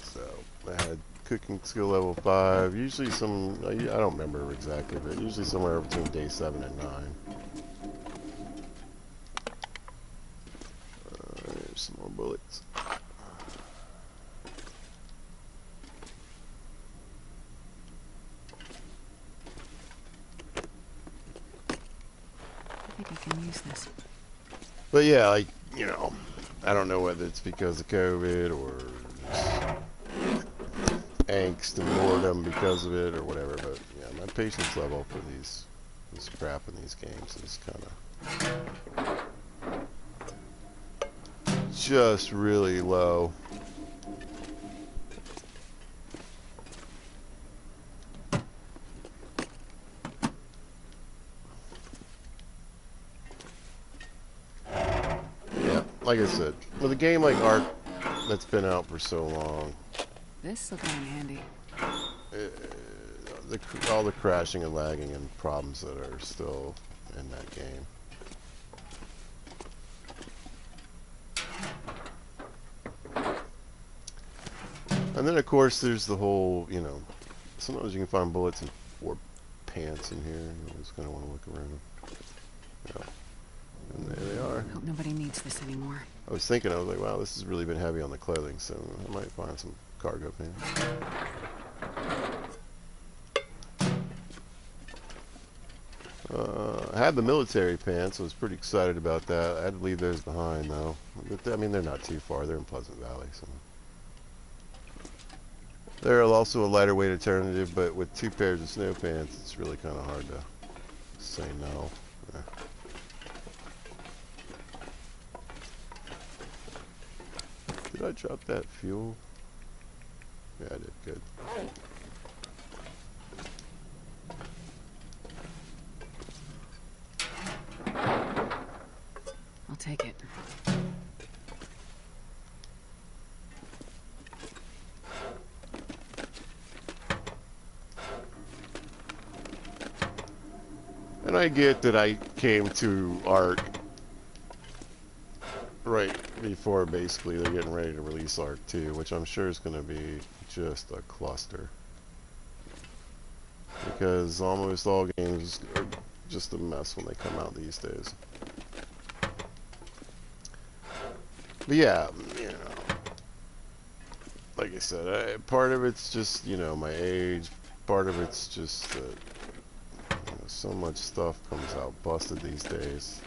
So I had cooking skill level 5. Usually I don't remember exactly, but usually somewhere between day 7 and 9. There's some more bullets. I think I can use this. But yeah, like, I don't know whether it's because of COVID or angst and boredom because of it or whatever, but yeah, my patience level for this crap in these games is kind of just really low. Yeah, like I said, with a game like Ark that's been out for so long, This will come in handy. all the crashing and lagging and problems that are still in that game. And then of course there's the whole, sometimes you can find bullets in 4 pants in here. You just kind of want to look around. Yeah. And there they are. Hope nobody needs this anymore. I was thinking, I was like, wow, this has really been heavy on the clothing, so I might find some cargo pants. I had the military pants. I was pretty excited about that. I had to leave those behind, though. But, I mean, they're not too far. They're in Pleasant Valley, so. They're also a lighter weight alternative, but with 2 pairs of snow pants, it's really kind of hard to say no. Yeah. Did I drop that fuel? Yeah, I did. Good. I'll take it. And I get that I came to Ark right before basically they're getting ready to release Ark 2, which I'm sure is going to be just a cluster. Because almost all games are just a mess when they come out these days. But yeah, like I said, part of it's just, my age. Part of it's just that so much stuff comes out busted these days.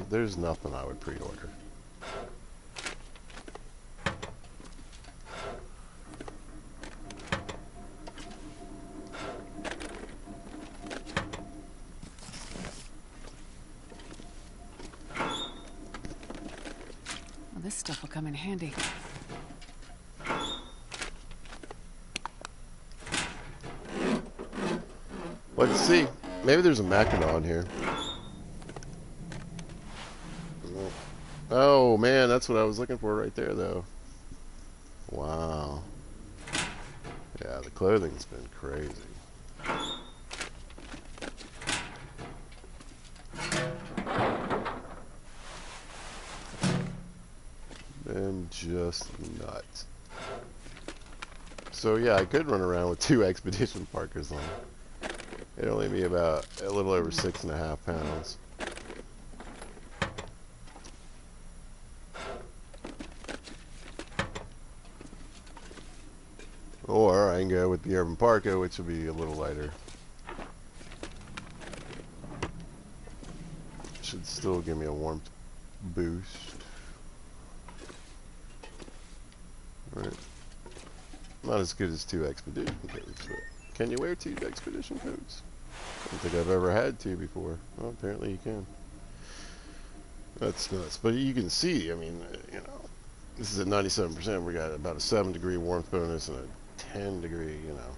There's nothing I would pre-order. Well, this stuff will come in handy. Let's see. Maybe there's a Mackinac here. Oh man, that's what I was looking for right there, though. Wow. Yeah, the clothing's been crazy. Been just nuts. So yeah, I could run around with 2 expedition parkers on. It'd only be about a little over 6.5 pounds. Or I can go with the Urban Parka, which would be a little lighter. Should still give me a warmth boost. Right. Not as good as 2 expedition coats, but can you wear 2 expedition coats? I don't think I've ever had 2 before. Well, apparently you can. That's nuts. But you can see, I mean, this is at 97%. We got about a 7-degree warmth bonus and a 10-degree, you know,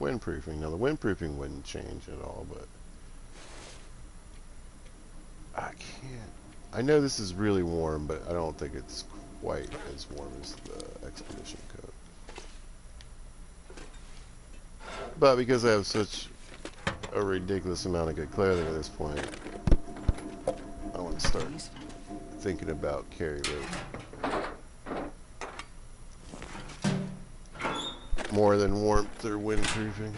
windproofing. Now the windproofing wouldn't change at all, but I can't. I know this is really warm, but I don't think it's quite as warm as the Expedition coat. But because I have such a ridiculous amount of good clothing at this point, I want to start thinking about carry weight. More than warmth or windproofing.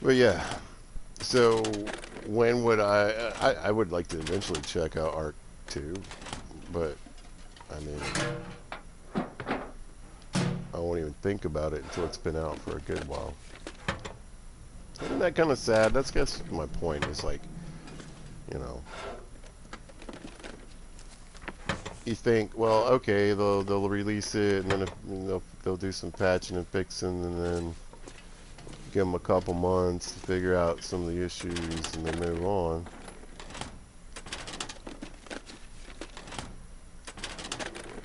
But yeah, so when would I would like to eventually check out Ep.2, but I mean, I won't even think about it until it's been out for a good while. Isn't that kind of sad? That's guess my point is, like, you know, you think, well, okay, they'll release it, and then they'll do some patching and fixing, and then give them a couple months to figure out some of the issues, and then move on.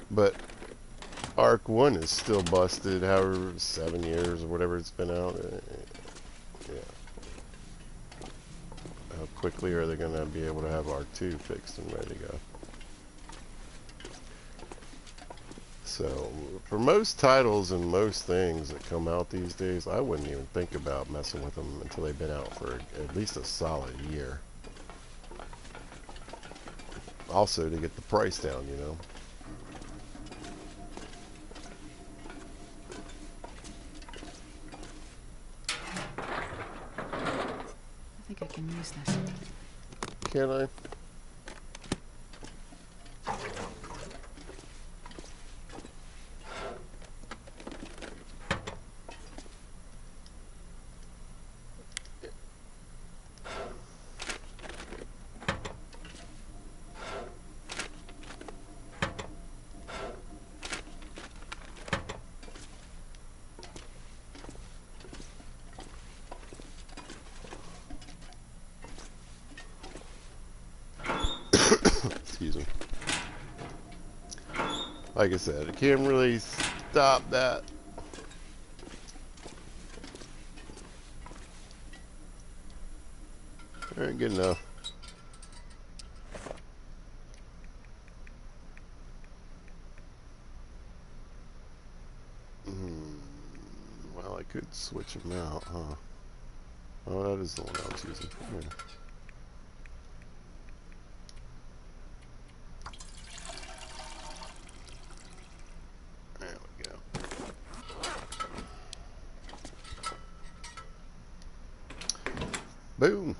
But Arc 1 is still busted, however 7 years or whatever it's been out. Yeah. How quickly are they going to be able to have Arc 2 fixed and ready to go? So, for most titles and most things that come out these days, I wouldn't even think about messing with them until they've been out for at least a solid year. Also, to get the price down, you know. I think I can use this. Can I? Excuse me. Like I said, I can't really stop that. Alright, good enough. Well, I could switch them out, huh? Oh, that is the one I was using. Yeah. There we go. Boom.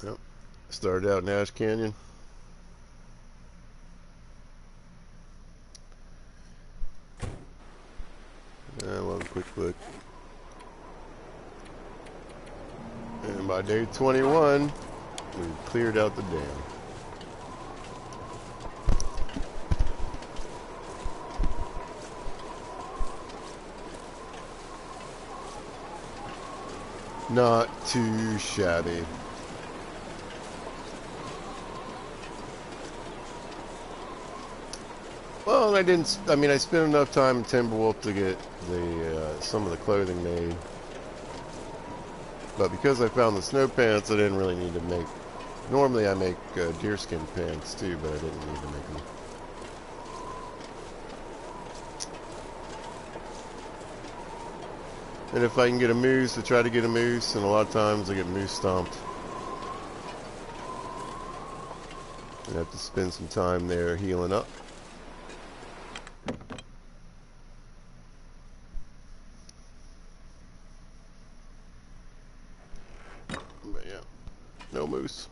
Yep. Started out in Ash Canyon. Well, a quick look. And by day 21, we've cleared out the dam. Not too shabby. Well, I mean, I spent enough time in Timberwolf to get some of the clothing made. But because I found the snow pants, I didn't really need to make... Normally I make deerskin pants too, but I didn't need to make them. And if I can get a moose, I try to get a moose, and a lot of times I get moose stomped. I have to spend some time there healing up. But yeah, no moose.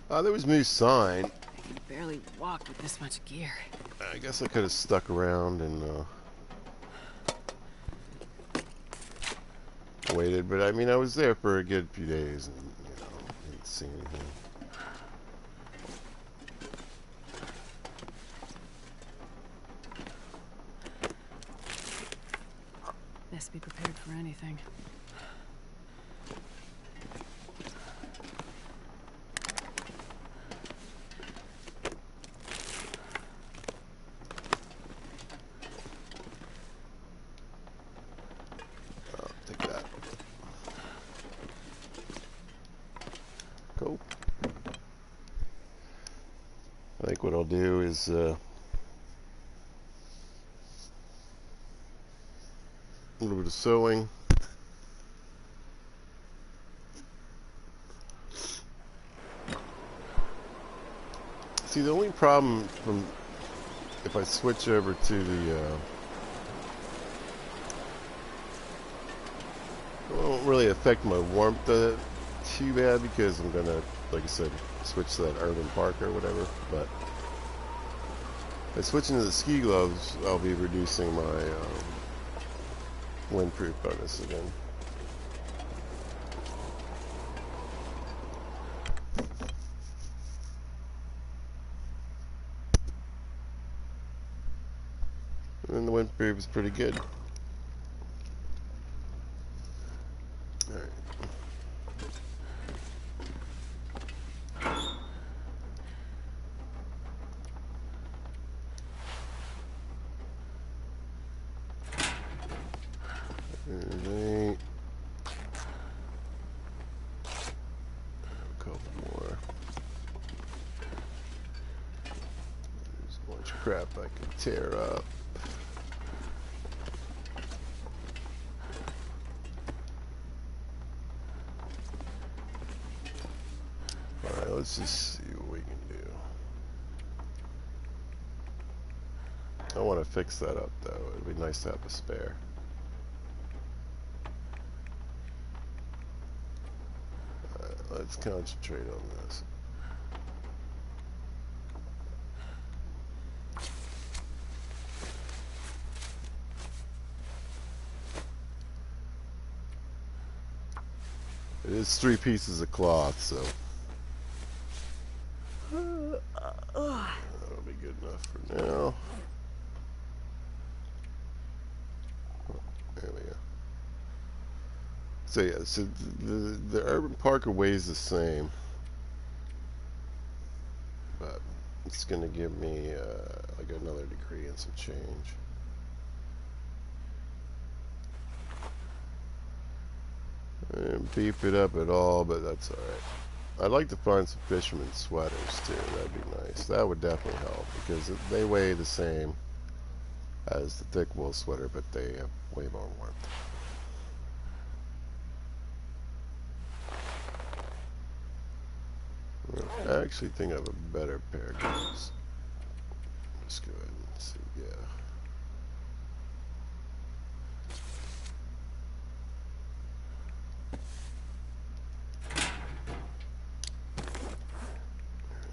There was moose sign. I can barely walk with this much gear. I guess I could have stuck around and waited, but I mean, I was there for a good few days and, you know, didn't see anything. Best be prepared for anything. I'll take that. Cool. I think what I'll do is a little bit of sewing. See, the only problem from if I switch over to the it won't really affect my warmth too bad because I'm gonna, like I said, switch to that urban park or whatever. But by switching to the ski gloves, I'll be reducing my windproof bonus again. And the windproof is pretty good. Alright. There's a couple more. There's a bunch of crap I can tear up. Alright, let's just see what we can do. I want to fix that up though. It'd be nice to have a spare. Alright, let's concentrate on this. It is 3 pieces of cloth, so that'll be good enough for now. There we go. So yeah, so the Urban Parker weighs the same, but it's gonna give me like another degree and some change. I didn't beef it up at all, but that's alright. I'd like to find some fisherman sweaters too. That'd be nice. That would definitely help because they weigh the same as the thick wool sweater, but they have way more warmth. I actually think I have a better pair of gloves. Let's go ahead and see. Yeah.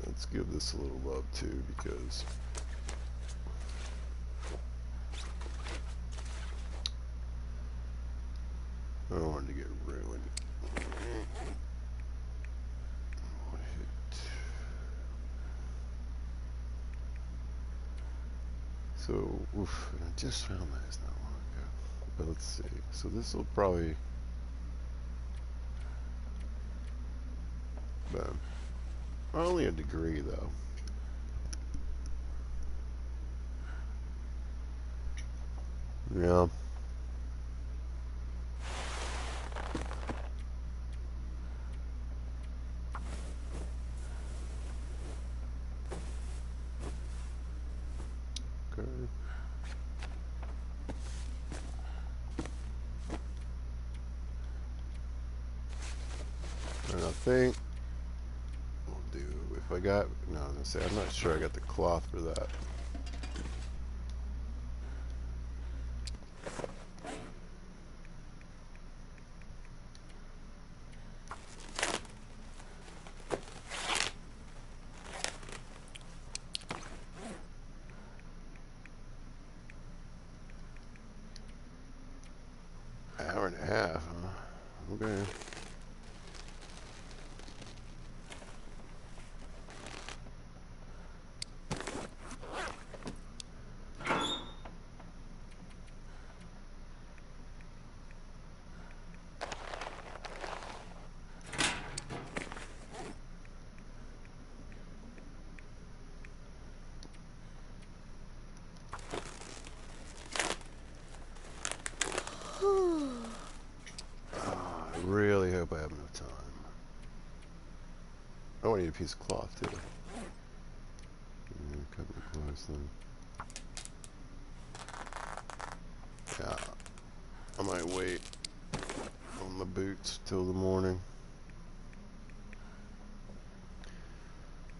Let's give this a little love too because I don't want it to get ruined. So, oof, I just found this not long ago. But let's see. So this will probably. Only a degree though. Yeah. Okay. And I think we'll do if I got no, I'm gonna say I'm not sure I got the cloth for that. Hour and a half, huh? need a piece of cloth too. Yeah, cut my clothes then. Yeah, I might wait on the boots till the morning.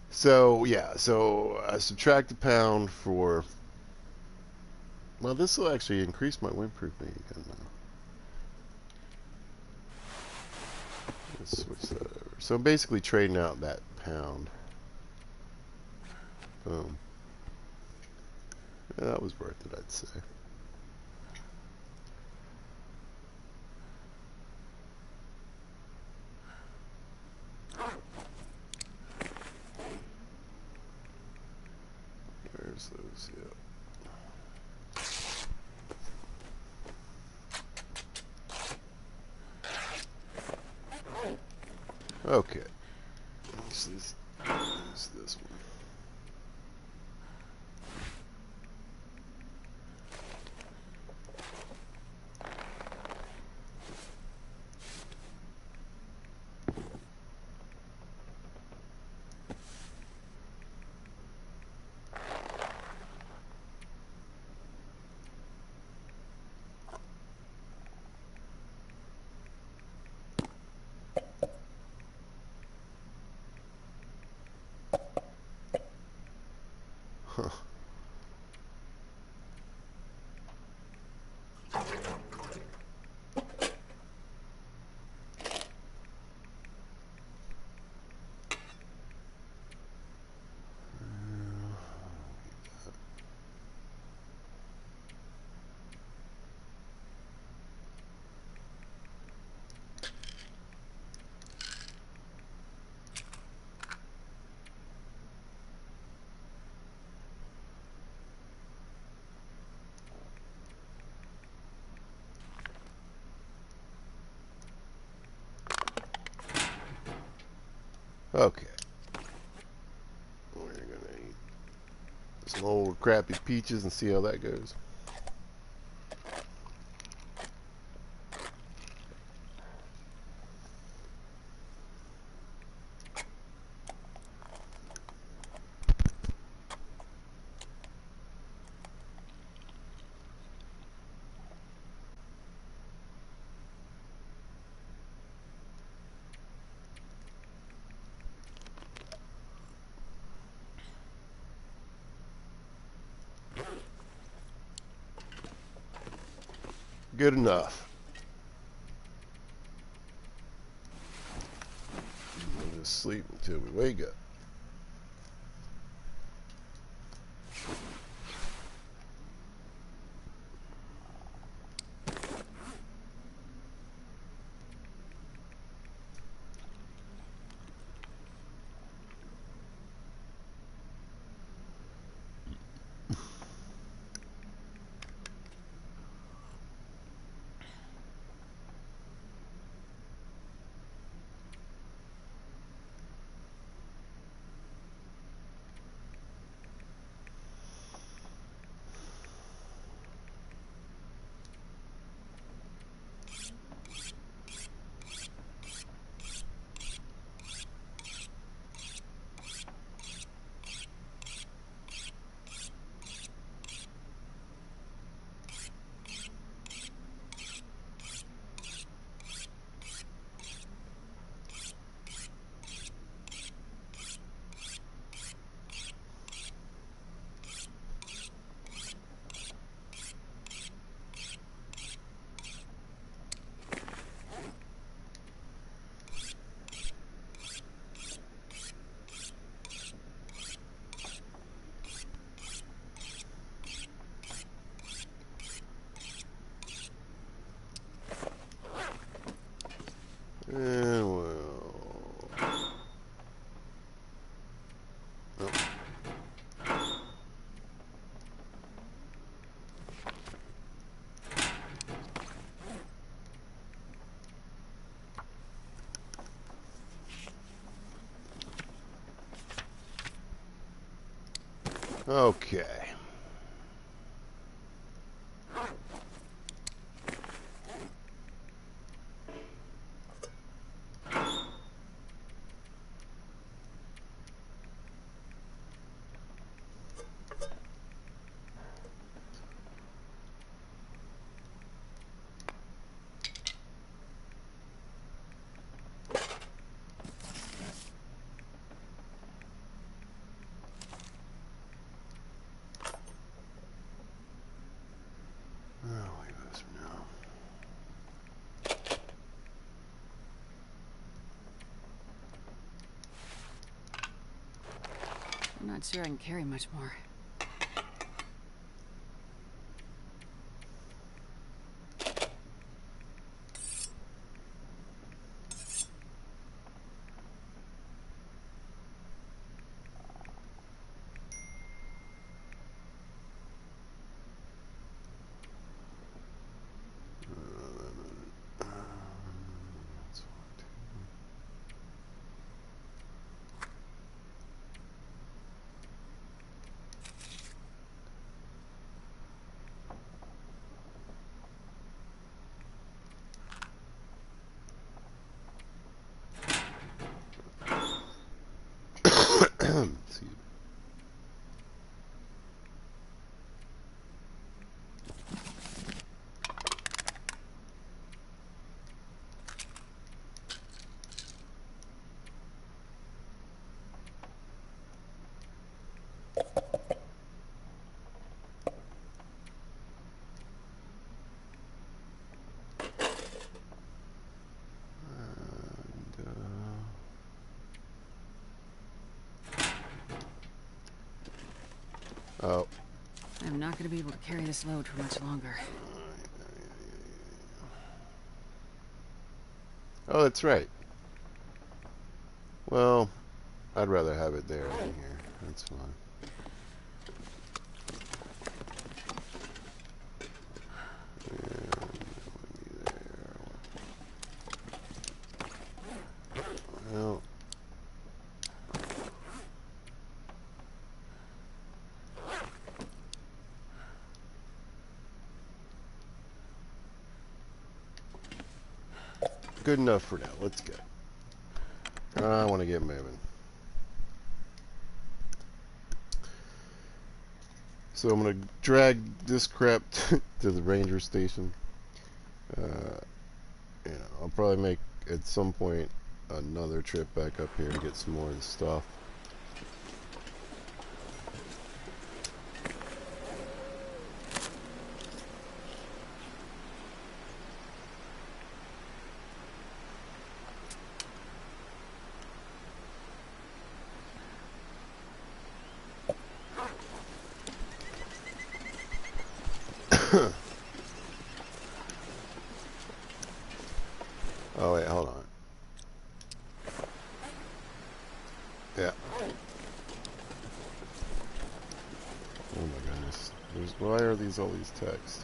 So yeah, so I subtract a pound for. Well, this will actually increase my windproofing again now. Let's switch that over. So I'm basically trading out that pound. Boom. Yeah, that was worth it, I'd say. Where's those? Yeah. Okay. Use this one. Huh. Okay. We're gonna eat some old crappy peaches and see how that goes. Good enough. We'll just sleep until we wake up. And well, nope. Okay. I'm not sure I can carry much more. See. Oh. I'm not going to be able to carry this load for much longer. Oh, that's right. Well, I'd rather have it there than here. That's fine. Well, good enough for now. Let's go. I want to get moving. So I'm going to drag this crap to the ranger station. I'll probably make at some point another trip back up here and get some more of the stuff. Oh wait, hold on. Yeah. Oh my goodness. Why are these all these texts?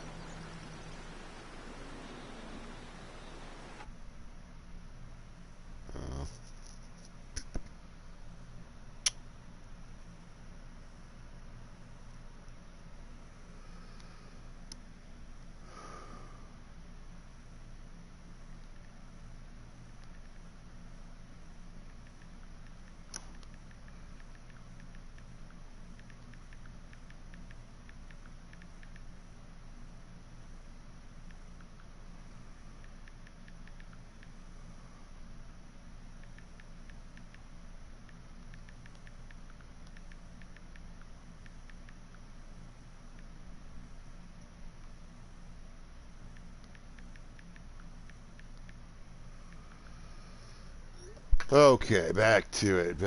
Okay, back to it.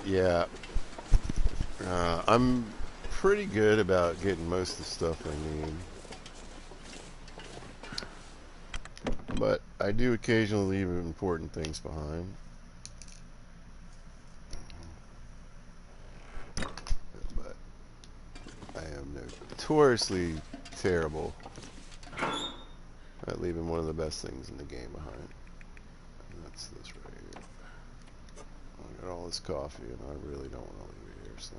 Yeah. I'm pretty good about getting most of the stuff I need. But I do occasionally leave important things behind. But I am notoriously terrible at leaving one of the best things in the game behind. And that's this right here. I got all this coffee and I really don't want to leave it here, so.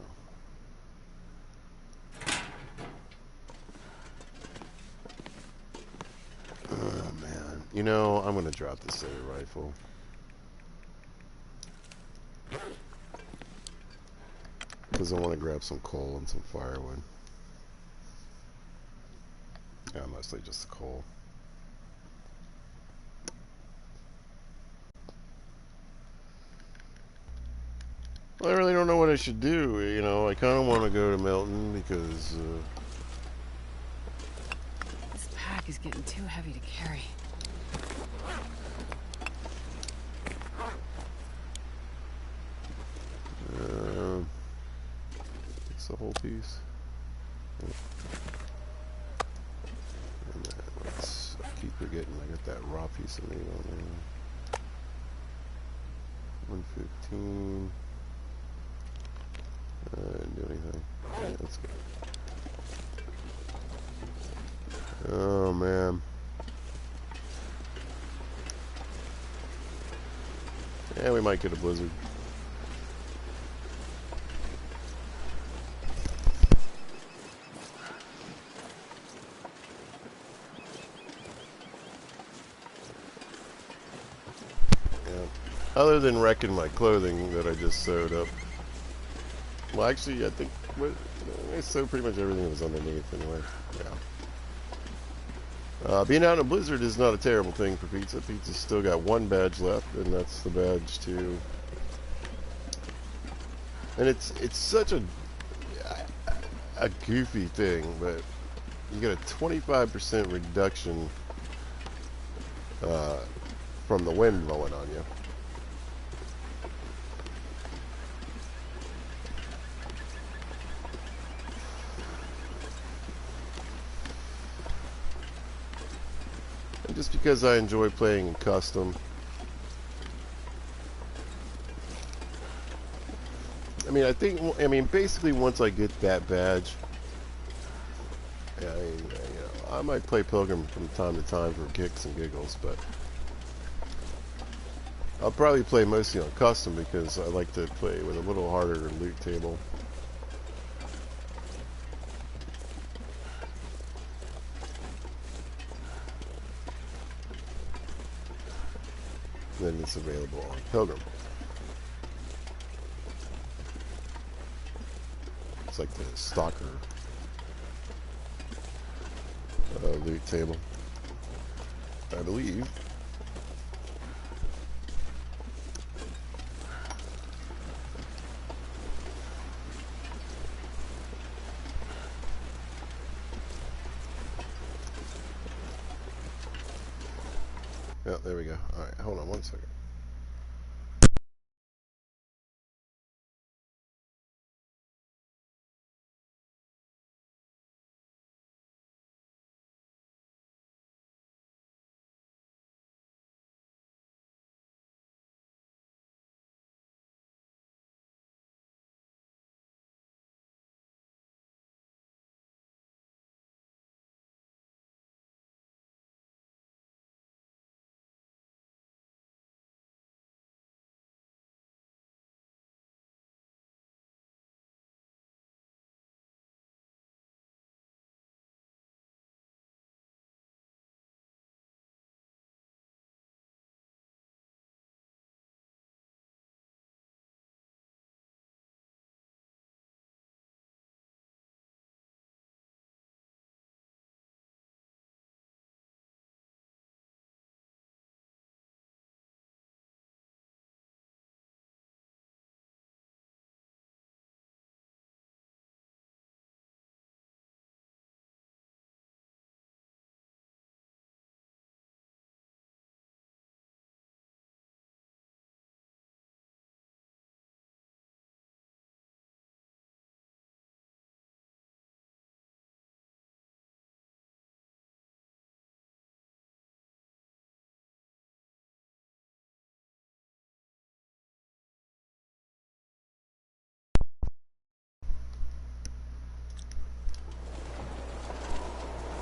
Oh man. You know, I'm gonna drop this other rifle. Because I want to grab some coal and some firewood. Yeah, mostly just the coal. Well, I really don't know what I should do. You know, I kind of want to go to Milton because... This pack is getting too heavy to carry. this the whole piece? And then let's keep forgetting I got that raw piece of meat on there. 115. Didn't do anything. Yeah, that's good. Oh man. Yeah, we might get a blizzard. Yeah. Other than wrecking my clothing that I just sewed up. Well, actually, I think I sewed pretty much everything that was underneath anyway. Yeah. Being out in a blizzard is not a terrible thing for pizza. Pizza's still got one badge left, and that's the badge to. And it's such a goofy thing, but you get a 25% reduction from the wind blowing on you. And just because I enjoy playing in custom, I mean, basically once I get that badge, I might play Pilgrim from time to time for kicks and giggles, but I'll probably play mostly on custom because I like to play with a little harder loot table. Then it's available on Pilgrim. It's like the Stalker loot table, I believe. Yeah, there we go. Alright, hold on one second.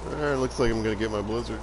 Alright, looks like I'm gonna get my blizzard.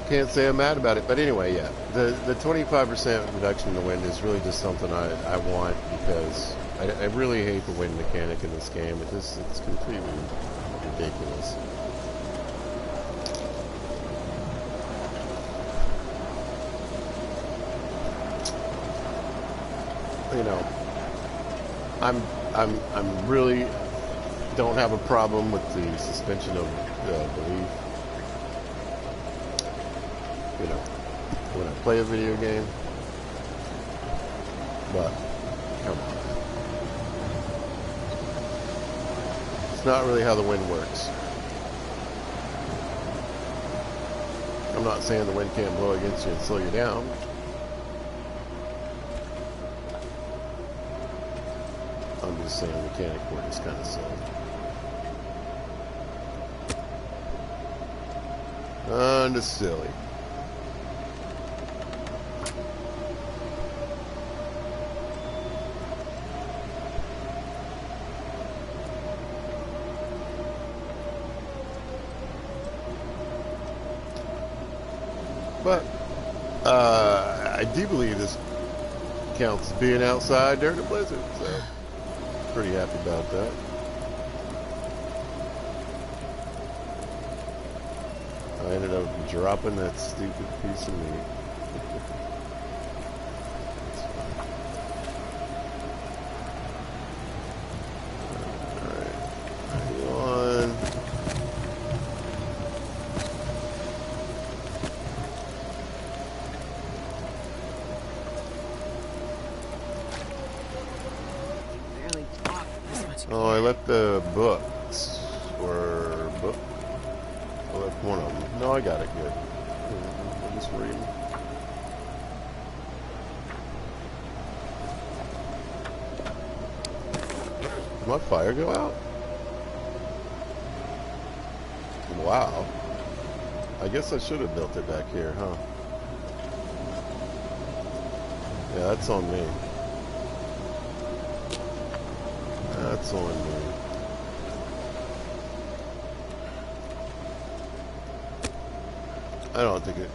Can't say I'm mad about it, but anyway, yeah, the 25% reduction in the wind is really just something I want because I really hate the wind mechanic in this game. It's completely ridiculous. You know, I'm really don't have a problem with the suspension of belief. you know, when I play a video game. But, come on. It's not really how the wind works. I'm not saying the wind can't blow against you and slow you down. I'm just saying mechanic work is kind of silly. Kinda silly. But I do believe this counts as being outside during a blizzard, so pretty happy about that. I ended up dropping that stupid piece of meat. It's fine. Alright. 91. Barely walk this much. Oh, I left the books. Or book. I left one of them. No, I got it good. I'm just reading. Did my fire go out? Wow. I guess I should have built it back here, huh? Yeah, that's on me. That's on me. I don't think it...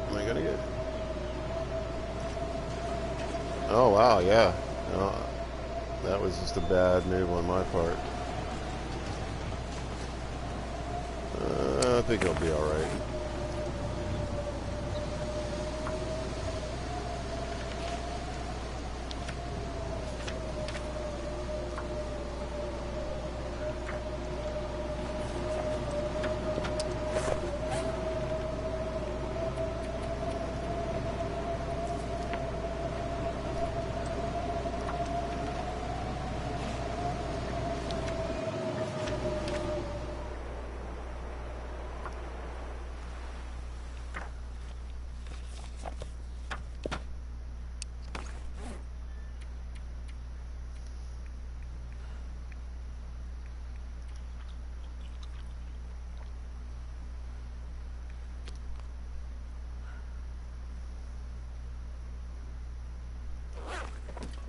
Am I gonna get it? Oh, wow, yeah. No, that was just a bad move on my part. I think it'll be alright.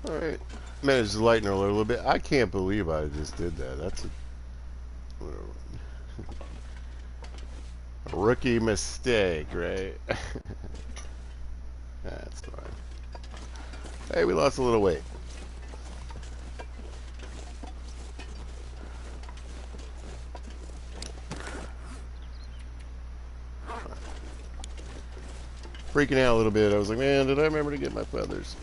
Alright. Managed to lighten her a little bit. I can't believe I just did that. That's a rookie mistake, right? That's fine. Hey, we lost a little weight. Freaking out a little bit. I was like, man, did I remember to get my feathers?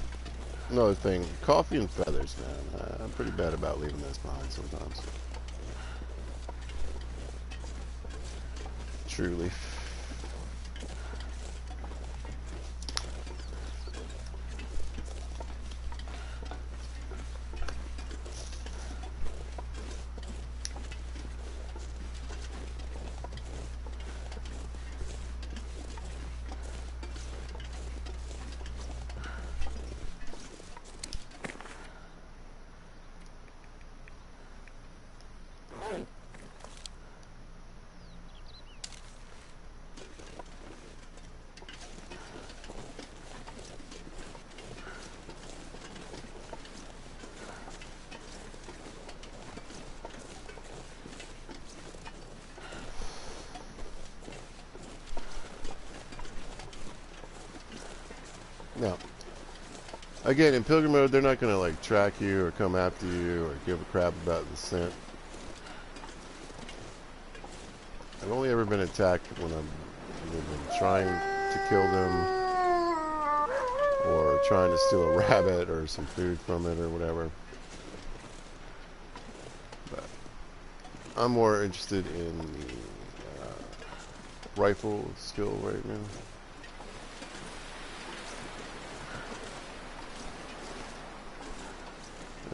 Another thing, coffee and feathers, man. I'm pretty bad about leaving this behind sometimes. Truly. Now, again, in pilgrim mode, they're not going to like track you or come after you or give a crap about the scent. I've only ever been attacked when I've been trying to kill them or trying to steal a rabbit or some food from it or whatever. But I'm more interested in the rifle skill right now.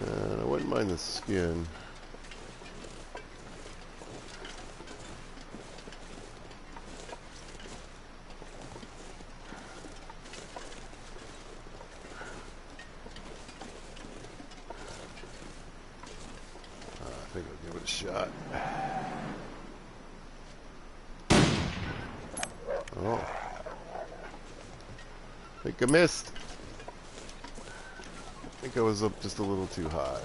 And I wouldn't mind the skin. I think I'll give it a shot. Oh. I think I missed. I think I was up just a little too high.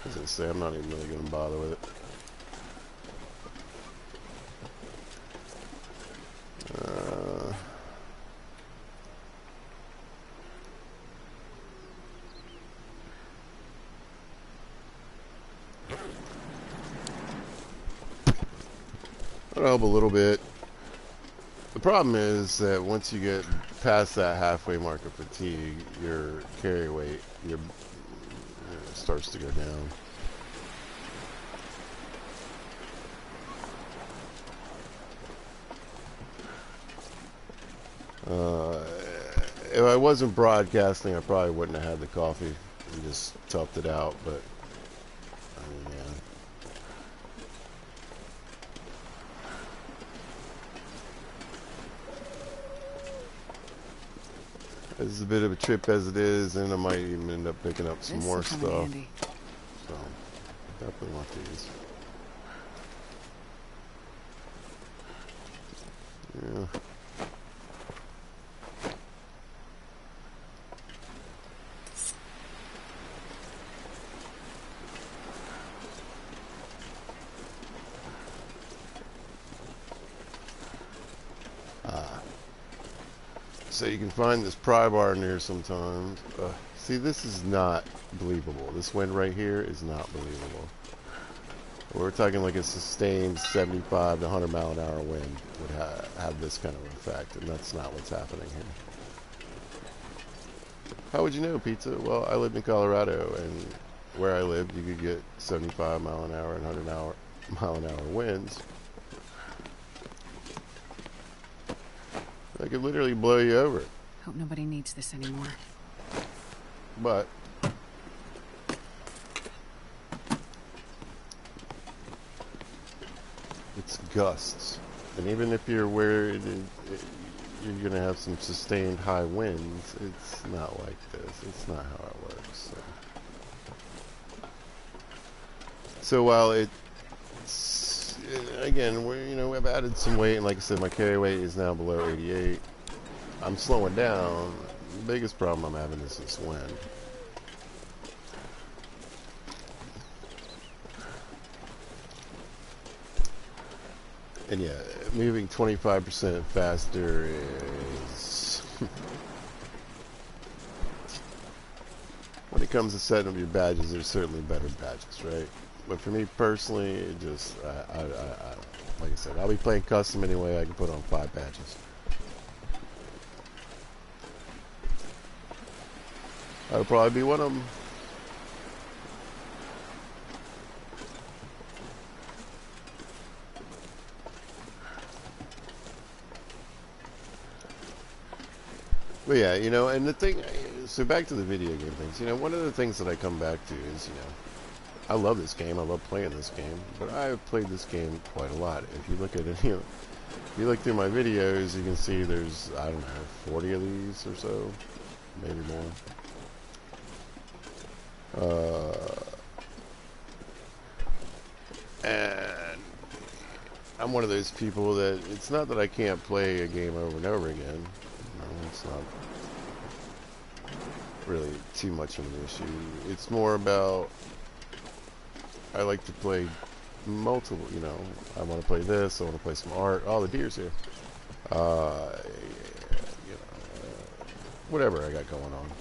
As I say, I'm not even really going to bother with it. That'll help a little bit. The problem is that once you get past that halfway mark of fatigue, your carry weight starts to go down. If I wasn't broadcasting, I probably wouldn't have had the coffee and just toughed it out, but I mean, yeah. This is a bit of a trip as it is, and I might even end up picking up some more stuff. So, definitely want these. Yeah. So you can find this pry bar near sometimes. See, this is not believable. This wind right here is not believable. We're talking like a sustained 75 to 100 mile an hour wind would have this kind of effect, and that's not what's happening here. How would you know, Pizza? Well, I lived in Colorado, and where I lived, you could get 75 mile an hour and 100 mile an hour winds. They could literally blow you over. Hope nobody needs this anymore. But it's gusts, and even if you're where you're going to have some sustained high winds, it's not like this. It's not how it works. So while it's again, I've added some weight, and like I said, my carry weight is now below 88. I'm slowing down. The biggest problem I'm having is this wind. And yeah, moving 25% faster is when it comes to setting up your badges, there's certainly better badges, right? But for me personally, it just like I said, I'll be playing custom anyway. I can put on 5 badges. That'll probably be one of them. But yeah, and the thing, so back to the video game things, one of the things that I come back to is, I love this game, I love playing this game, but I've played this game quite a lot. If you look at it, if you look through my videos, you can see there's, I don't know, 40 of these or so, maybe more. And I'm one of those people that, it's not that I can't play a game over and over again. It's not really too much of an issue. It's more about, I like to play multiple, I want to play this, I want to play some art. Oh, the deer's here. Whatever I got going on.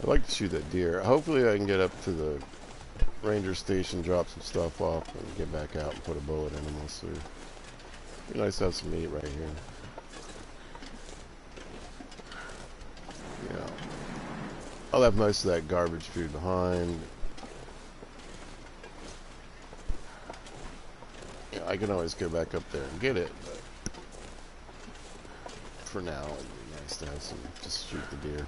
I'd like to shoot that deer. Hopefully I can get up to the ranger station, drop some stuff off, and get back out and put a bullet in him. We'll see. It'd be nice to have some meat right here. Yeah. I'll have most of that garbage food behind. Yeah, I can always go back up there and get it, but for now it'd be nice to have some, just shoot the deer.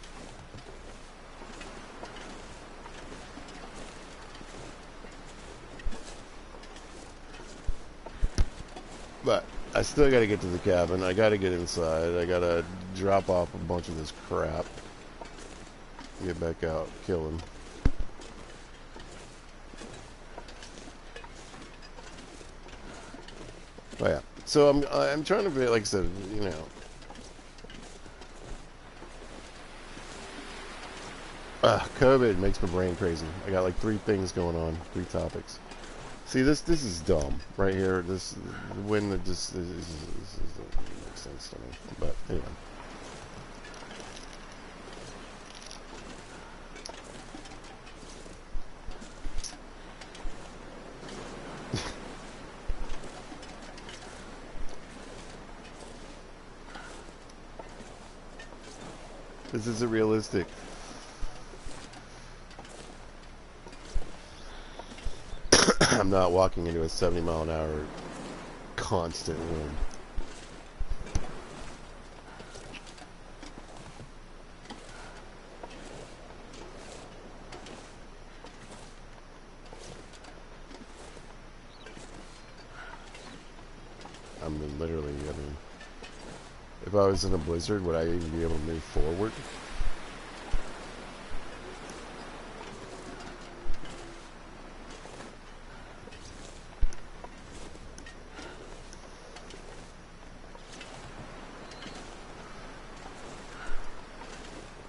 But I still gotta get to the cabin. I gotta get inside. I gotta drop off a bunch of this crap. Get back out, kill him. Oh yeah. So I'm trying to be, like I said, you know. COVID makes my brain crazy. I got like 3 things going on, 3 topics. See, this is dumb right here. This when the just this doesn't make sense to me. But anyway. This isn't realistic. I'm not walking into a 70-mile-an-hour constant wind. I mean, literally, if I was in a blizzard, would I even be able to move forward?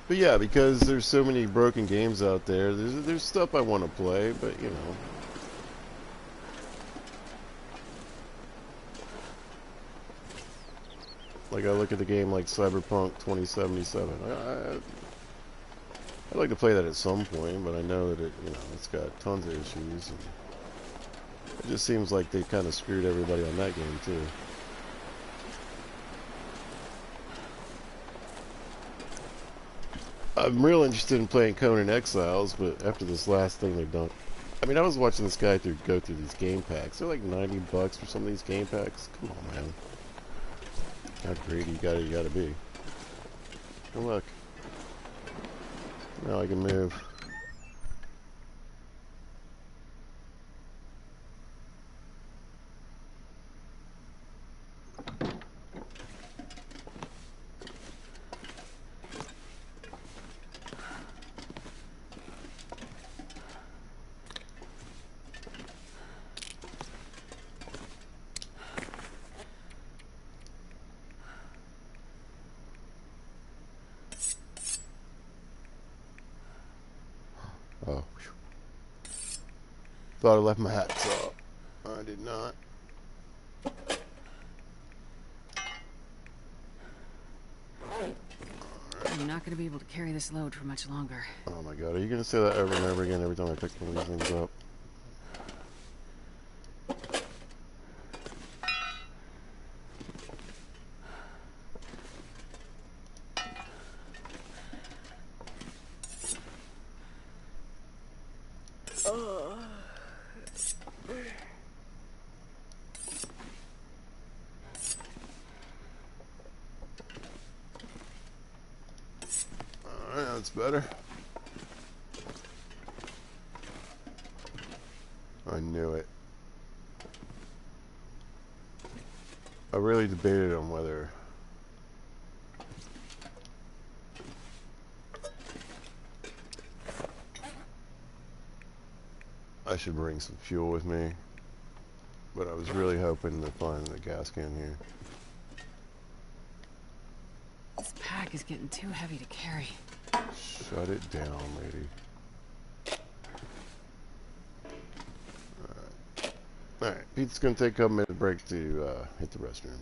But yeah, because there's so many broken games out there, there's stuff I want to play, but you know. Like I look at the game like Cyberpunk 2077. I'd like to play that at some point, but I know that it's got tons of issues. And it just seems like they kind of screwed everybody on that game too. I'm real interested in playing Conan Exiles, but after this last thing they've done, I mean, I was watching this guy go through these game packs. They're like $90 for some of these game packs. Come on, man. How greedy you gotta be. Oh, look. Now I can move. Oh, whew. Thought I left my hats off. I did not. I'm not going to be able to carry this load for much longer. Oh my god, are you going to say that over and over again every time I pick one of these things up? Alright, that's better. I knew it. I really debated on whether I should bring some fuel with me, but I was really hoping to find the gas can here. This pack is getting too heavy to carry. Shut it down, lady. Alright, Pete's gonna take a couple minute break to hit the restroom.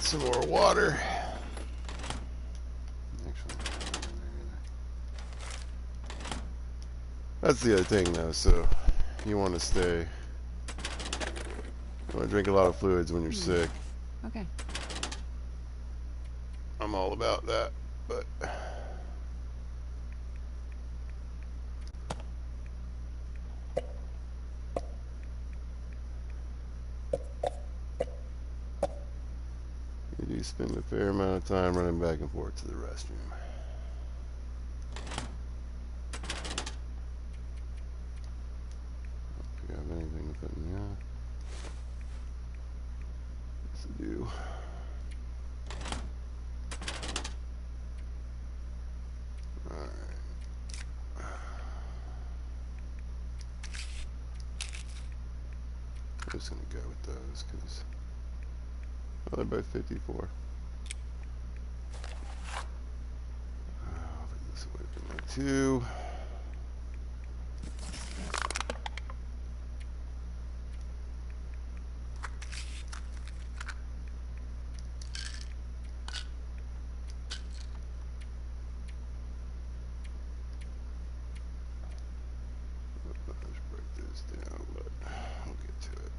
some more water. Actually, that's the other thing, though. So you want to stay. You want to drink a lot of fluids when you're sick. Okay. I'm all about that, but. You do spend a fair amount of time running back and forth to the restroom. If you have anything to put in the eye. Yes, I do. Alright. I'm just going to go with those because they're both 54. I'll put this away from my 2. Let's break this down, but I'll get to it.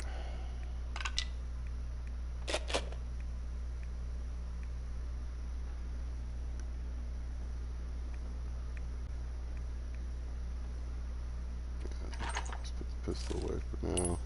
Let's put the pistol away for now.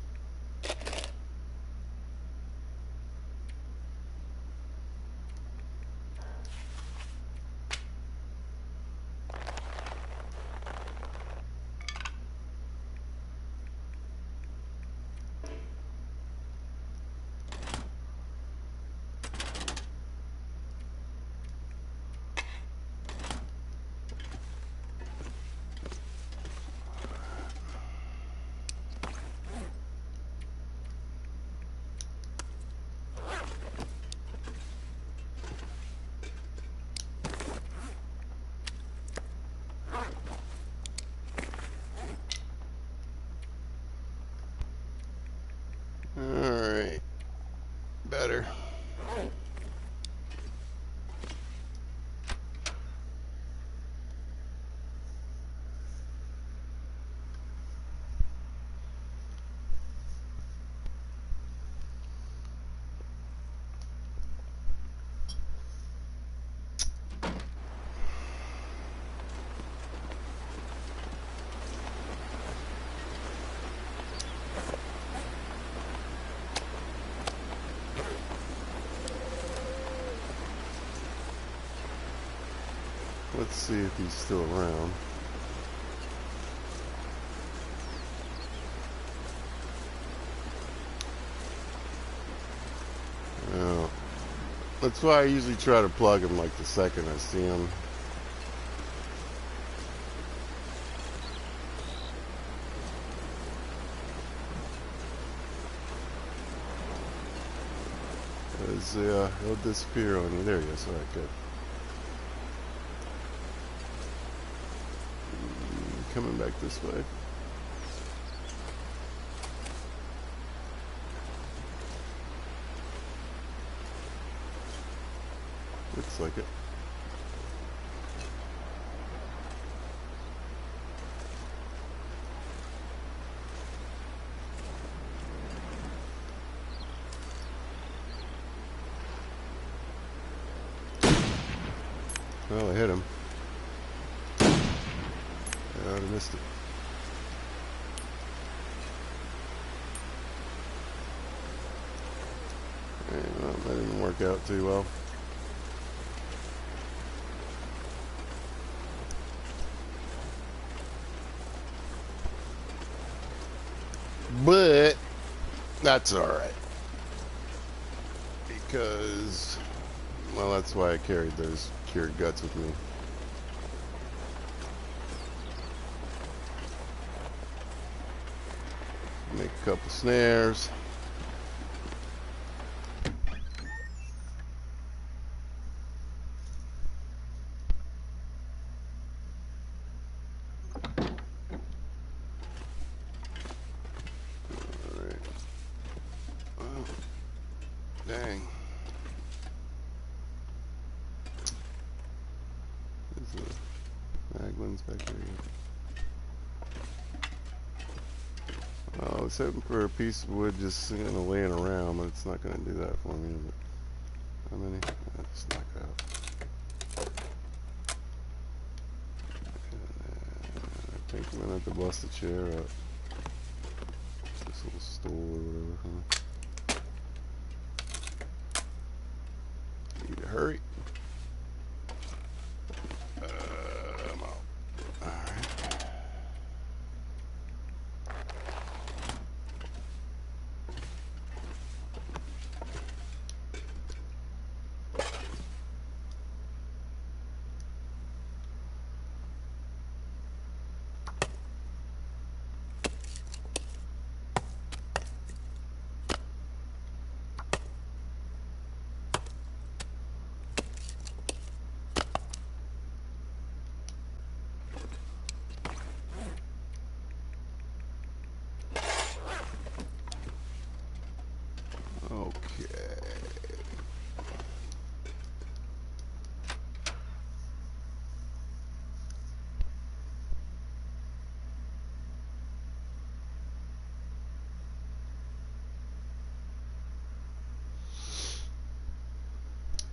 Alright. Better. Let's see if he's still around. Oh. That's why I usually try to plug him like the second I see him. Because he'll disappear on you. There he is. Alright, good. Coming back this way. Looks like it. Well, I hit him. I would have missed it. Well, that didn't work out too well. But that's alright. Because, well, that's why I carried those cured guts with me. Make a couple snares. Alright. Oh, dang. I was hoping for a piece of wood just laying around, but it's not going to do that for me, is it? How many? Just knock it out. I think I'm going to have to bust the chair up. This little stool or whatever. Need to hurry. I'm out. Alright. Okay.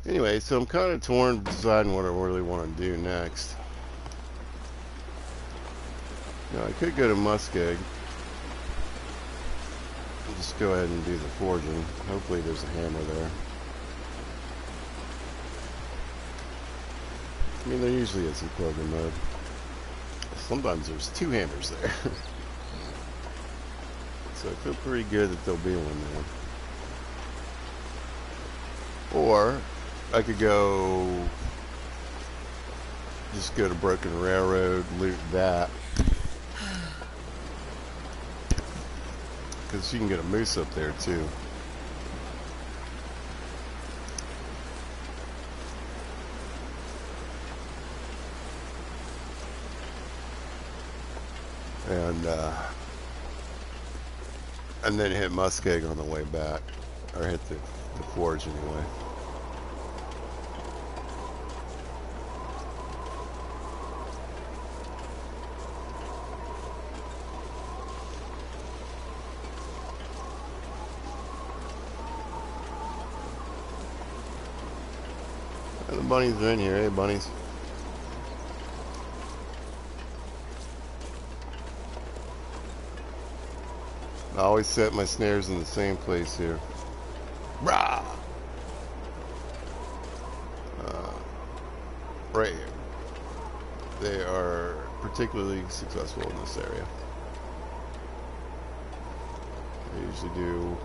Anyway, so I'm kind of torn deciding what I really want to do next. Now, I could go to Muskeg. I'll just go ahead and do the forging. Hopefully there's a hammer there. I mean, there usually is in program mode. Sometimes there's two hammers there. So I feel pretty good that there'll be one there. Or I could just go to Broken Railroad, loot that. Because you can get a moose up there too. And then hit Muskeg on the way back. Or hit the forge anyway. The bunnies are in here, hey bunnies. I always set my snares in the same place here. Brah! Right here. They are particularly successful in this area. I usually do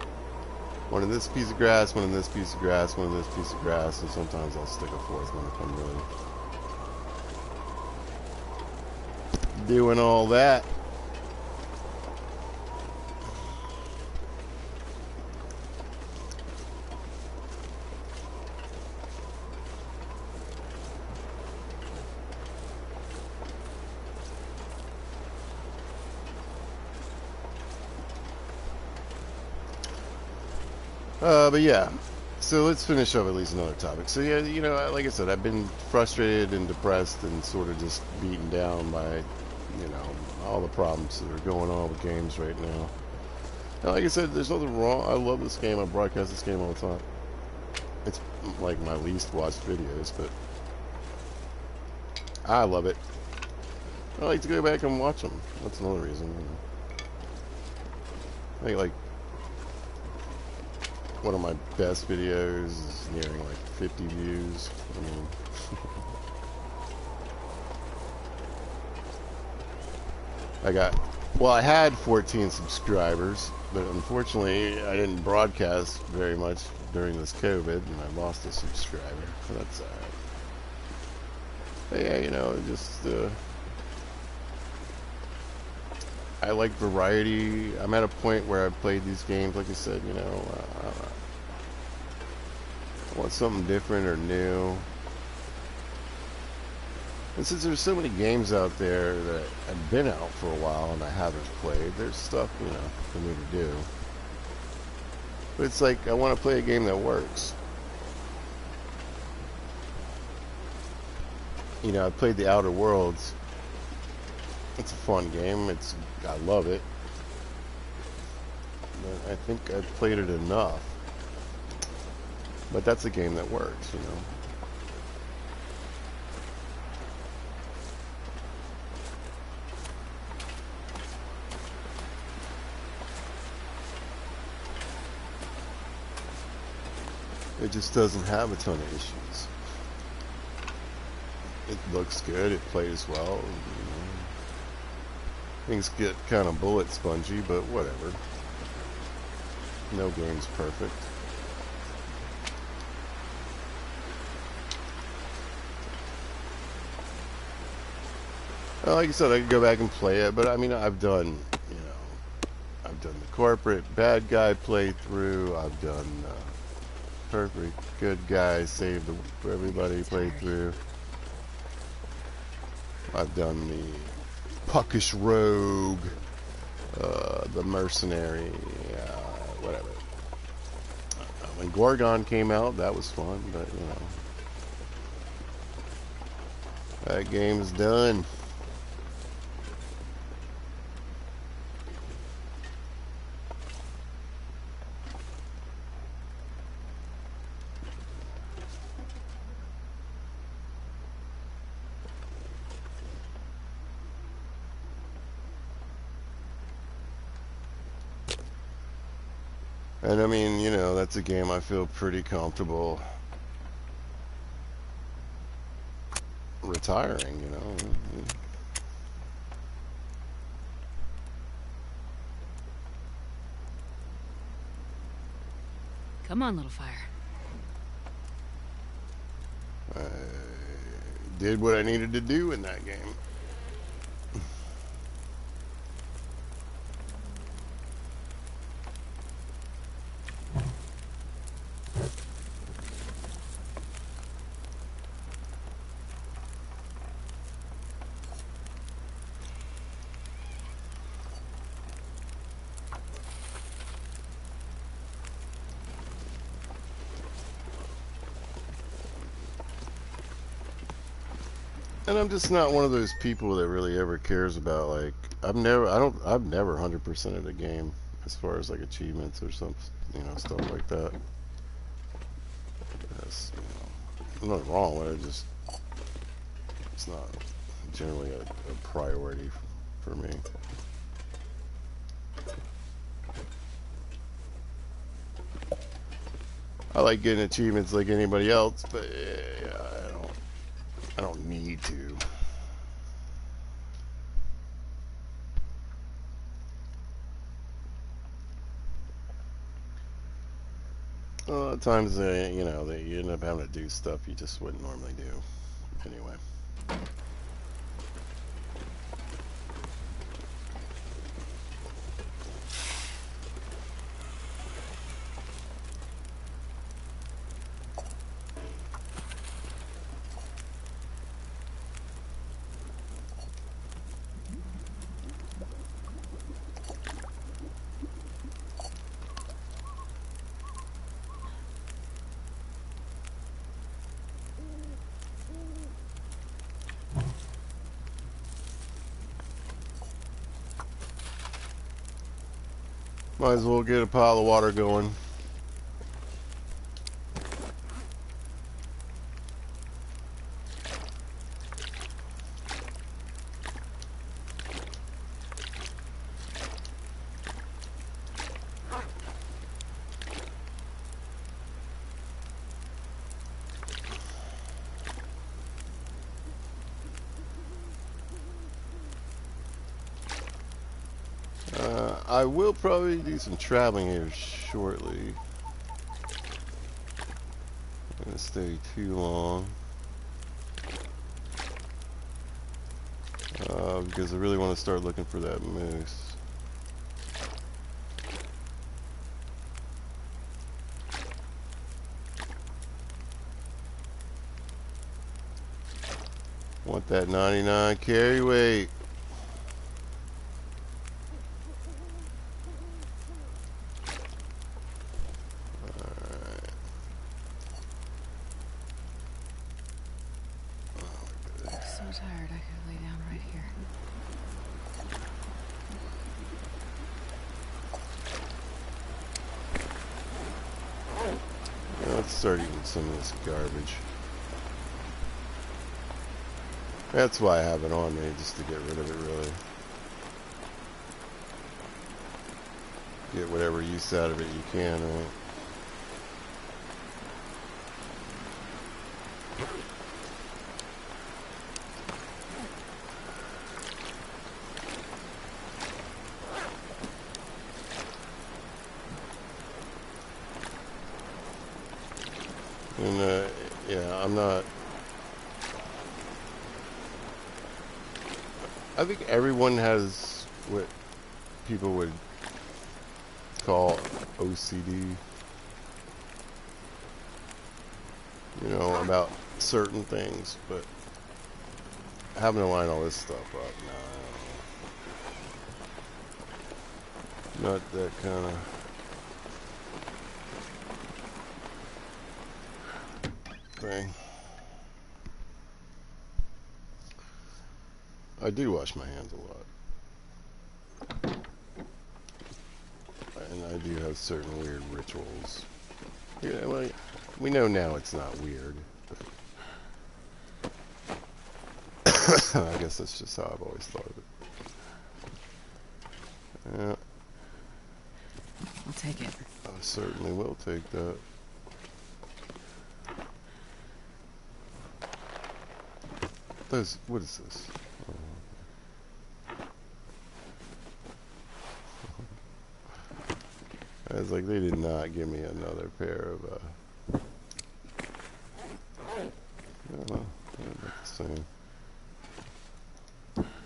one in this piece of grass, one in this piece of grass, one in this piece of grass, and sometimes I'll stick a fourth one if I'm really doing all that. But yeah, so let's finish up at least another topic. So yeah, you know, like I said, I've been frustrated and depressed and sort of just beaten down by, you know, all the problems that are going on with games right now. And like I said, there's nothing wrong. I love this game. I broadcast this game all the time. It's like my least watched videos, but I love it. I like to go back and watch them. That's another reason. You know. I think like one of my best videos is nearing like 50 views. I mean, I had 14 subscribers, but unfortunately I didn't broadcast very much during this COVID, and I lost a subscriber. So that's alright. But yeah, you know, just I like variety. I'm at a point where I've played these games, like I said, you know, I want something different or new. And since there's so many games out there that have been out for a while and I haven't played, there's stuff, you know, for me to do. But it's like, I want to play a game that works. You know, I played the Outer Worlds, It's a fun game. I love it. But I think I've played it enough. But that's a game that works, you know. It just doesn't have a ton of issues. It looks good. It plays well. You know. Things get kind of bullet spongy, but whatever. No game's perfect. Well, like I said, I could go back and play it, but I mean, I've done the corporate bad guy playthrough. I've done perfect good guy save everybody playthrough. I've done the puckish rogue, the mercenary, whatever. When Gorgon came out, that was fun, but you know, that game's done. And I mean, you know, that's a game I feel pretty comfortable retiring, you know. Come on, little fire. I did what I needed to do in that game. And I'm just not one of those people that really ever cares about, like, I've never 100%ed a game as far as like achievements or some, you know, stuff like that. That's, you know, nothing wrong with it. It's not generally a priority for me. I like getting achievements like anybody else, but yeah, I don't need to. A lot of times, you know, you end up having to do stuff you just wouldn't normally do. Anyway. Might as well get a pile of water going. I will probably do some traveling here shortly. I'm gonna stay too long. Because I really want to start looking for that moose. Want that 99 carry weight. Alright. I'm so tired, I could lay down right here. Let's start eating some of this garbage. That's why I have it on me, just to get rid of it, really. Get whatever use out of it you can, right? And, yeah, I'm not... I think everyone has what people would call OCD, you know, about certain things, but having to line all this stuff up, no. Not that kind of thing. I do wash my hands a lot. And I do have certain weird rituals. Yeah, well, we know now it's not weird. I guess that's just how I've always thought of it. Yeah. I'll take it. I certainly will take that. What is this? I was like, they did not give me another pair of, I don't know, not the same.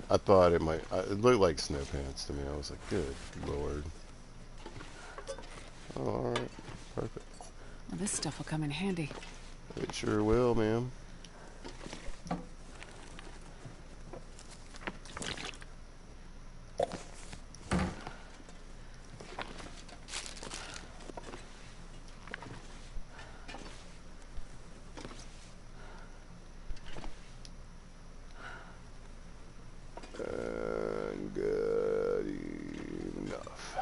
I thought it might, it looked like snow pants to me. I was like, good lord. Oh, alright, perfect. Well, this stuff will come in handy. It sure will, ma'am. Good enough.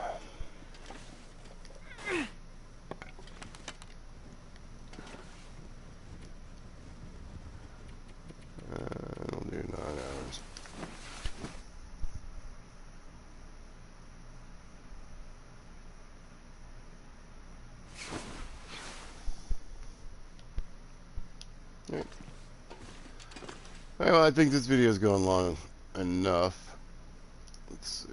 It'll do 9 hours. Alright. Alright, well, I think this video is going long enough. Let's see.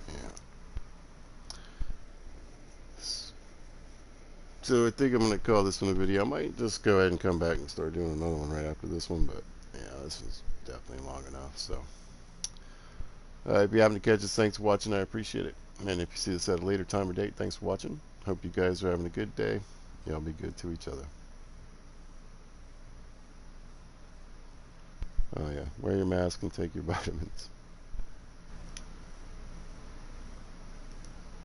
Yeah. So I think I'm going to call this one a video. I might just go ahead and come back and start doing another one right after this one, but yeah, this is definitely long enough. So if you happen to catch us, thanks for watching. I appreciate it. And if you see this at a later time or date, thanks for watching. Hope you guys are having a good day. Y'all be good to each other. Oh yeah, wear your mask and take your vitamins.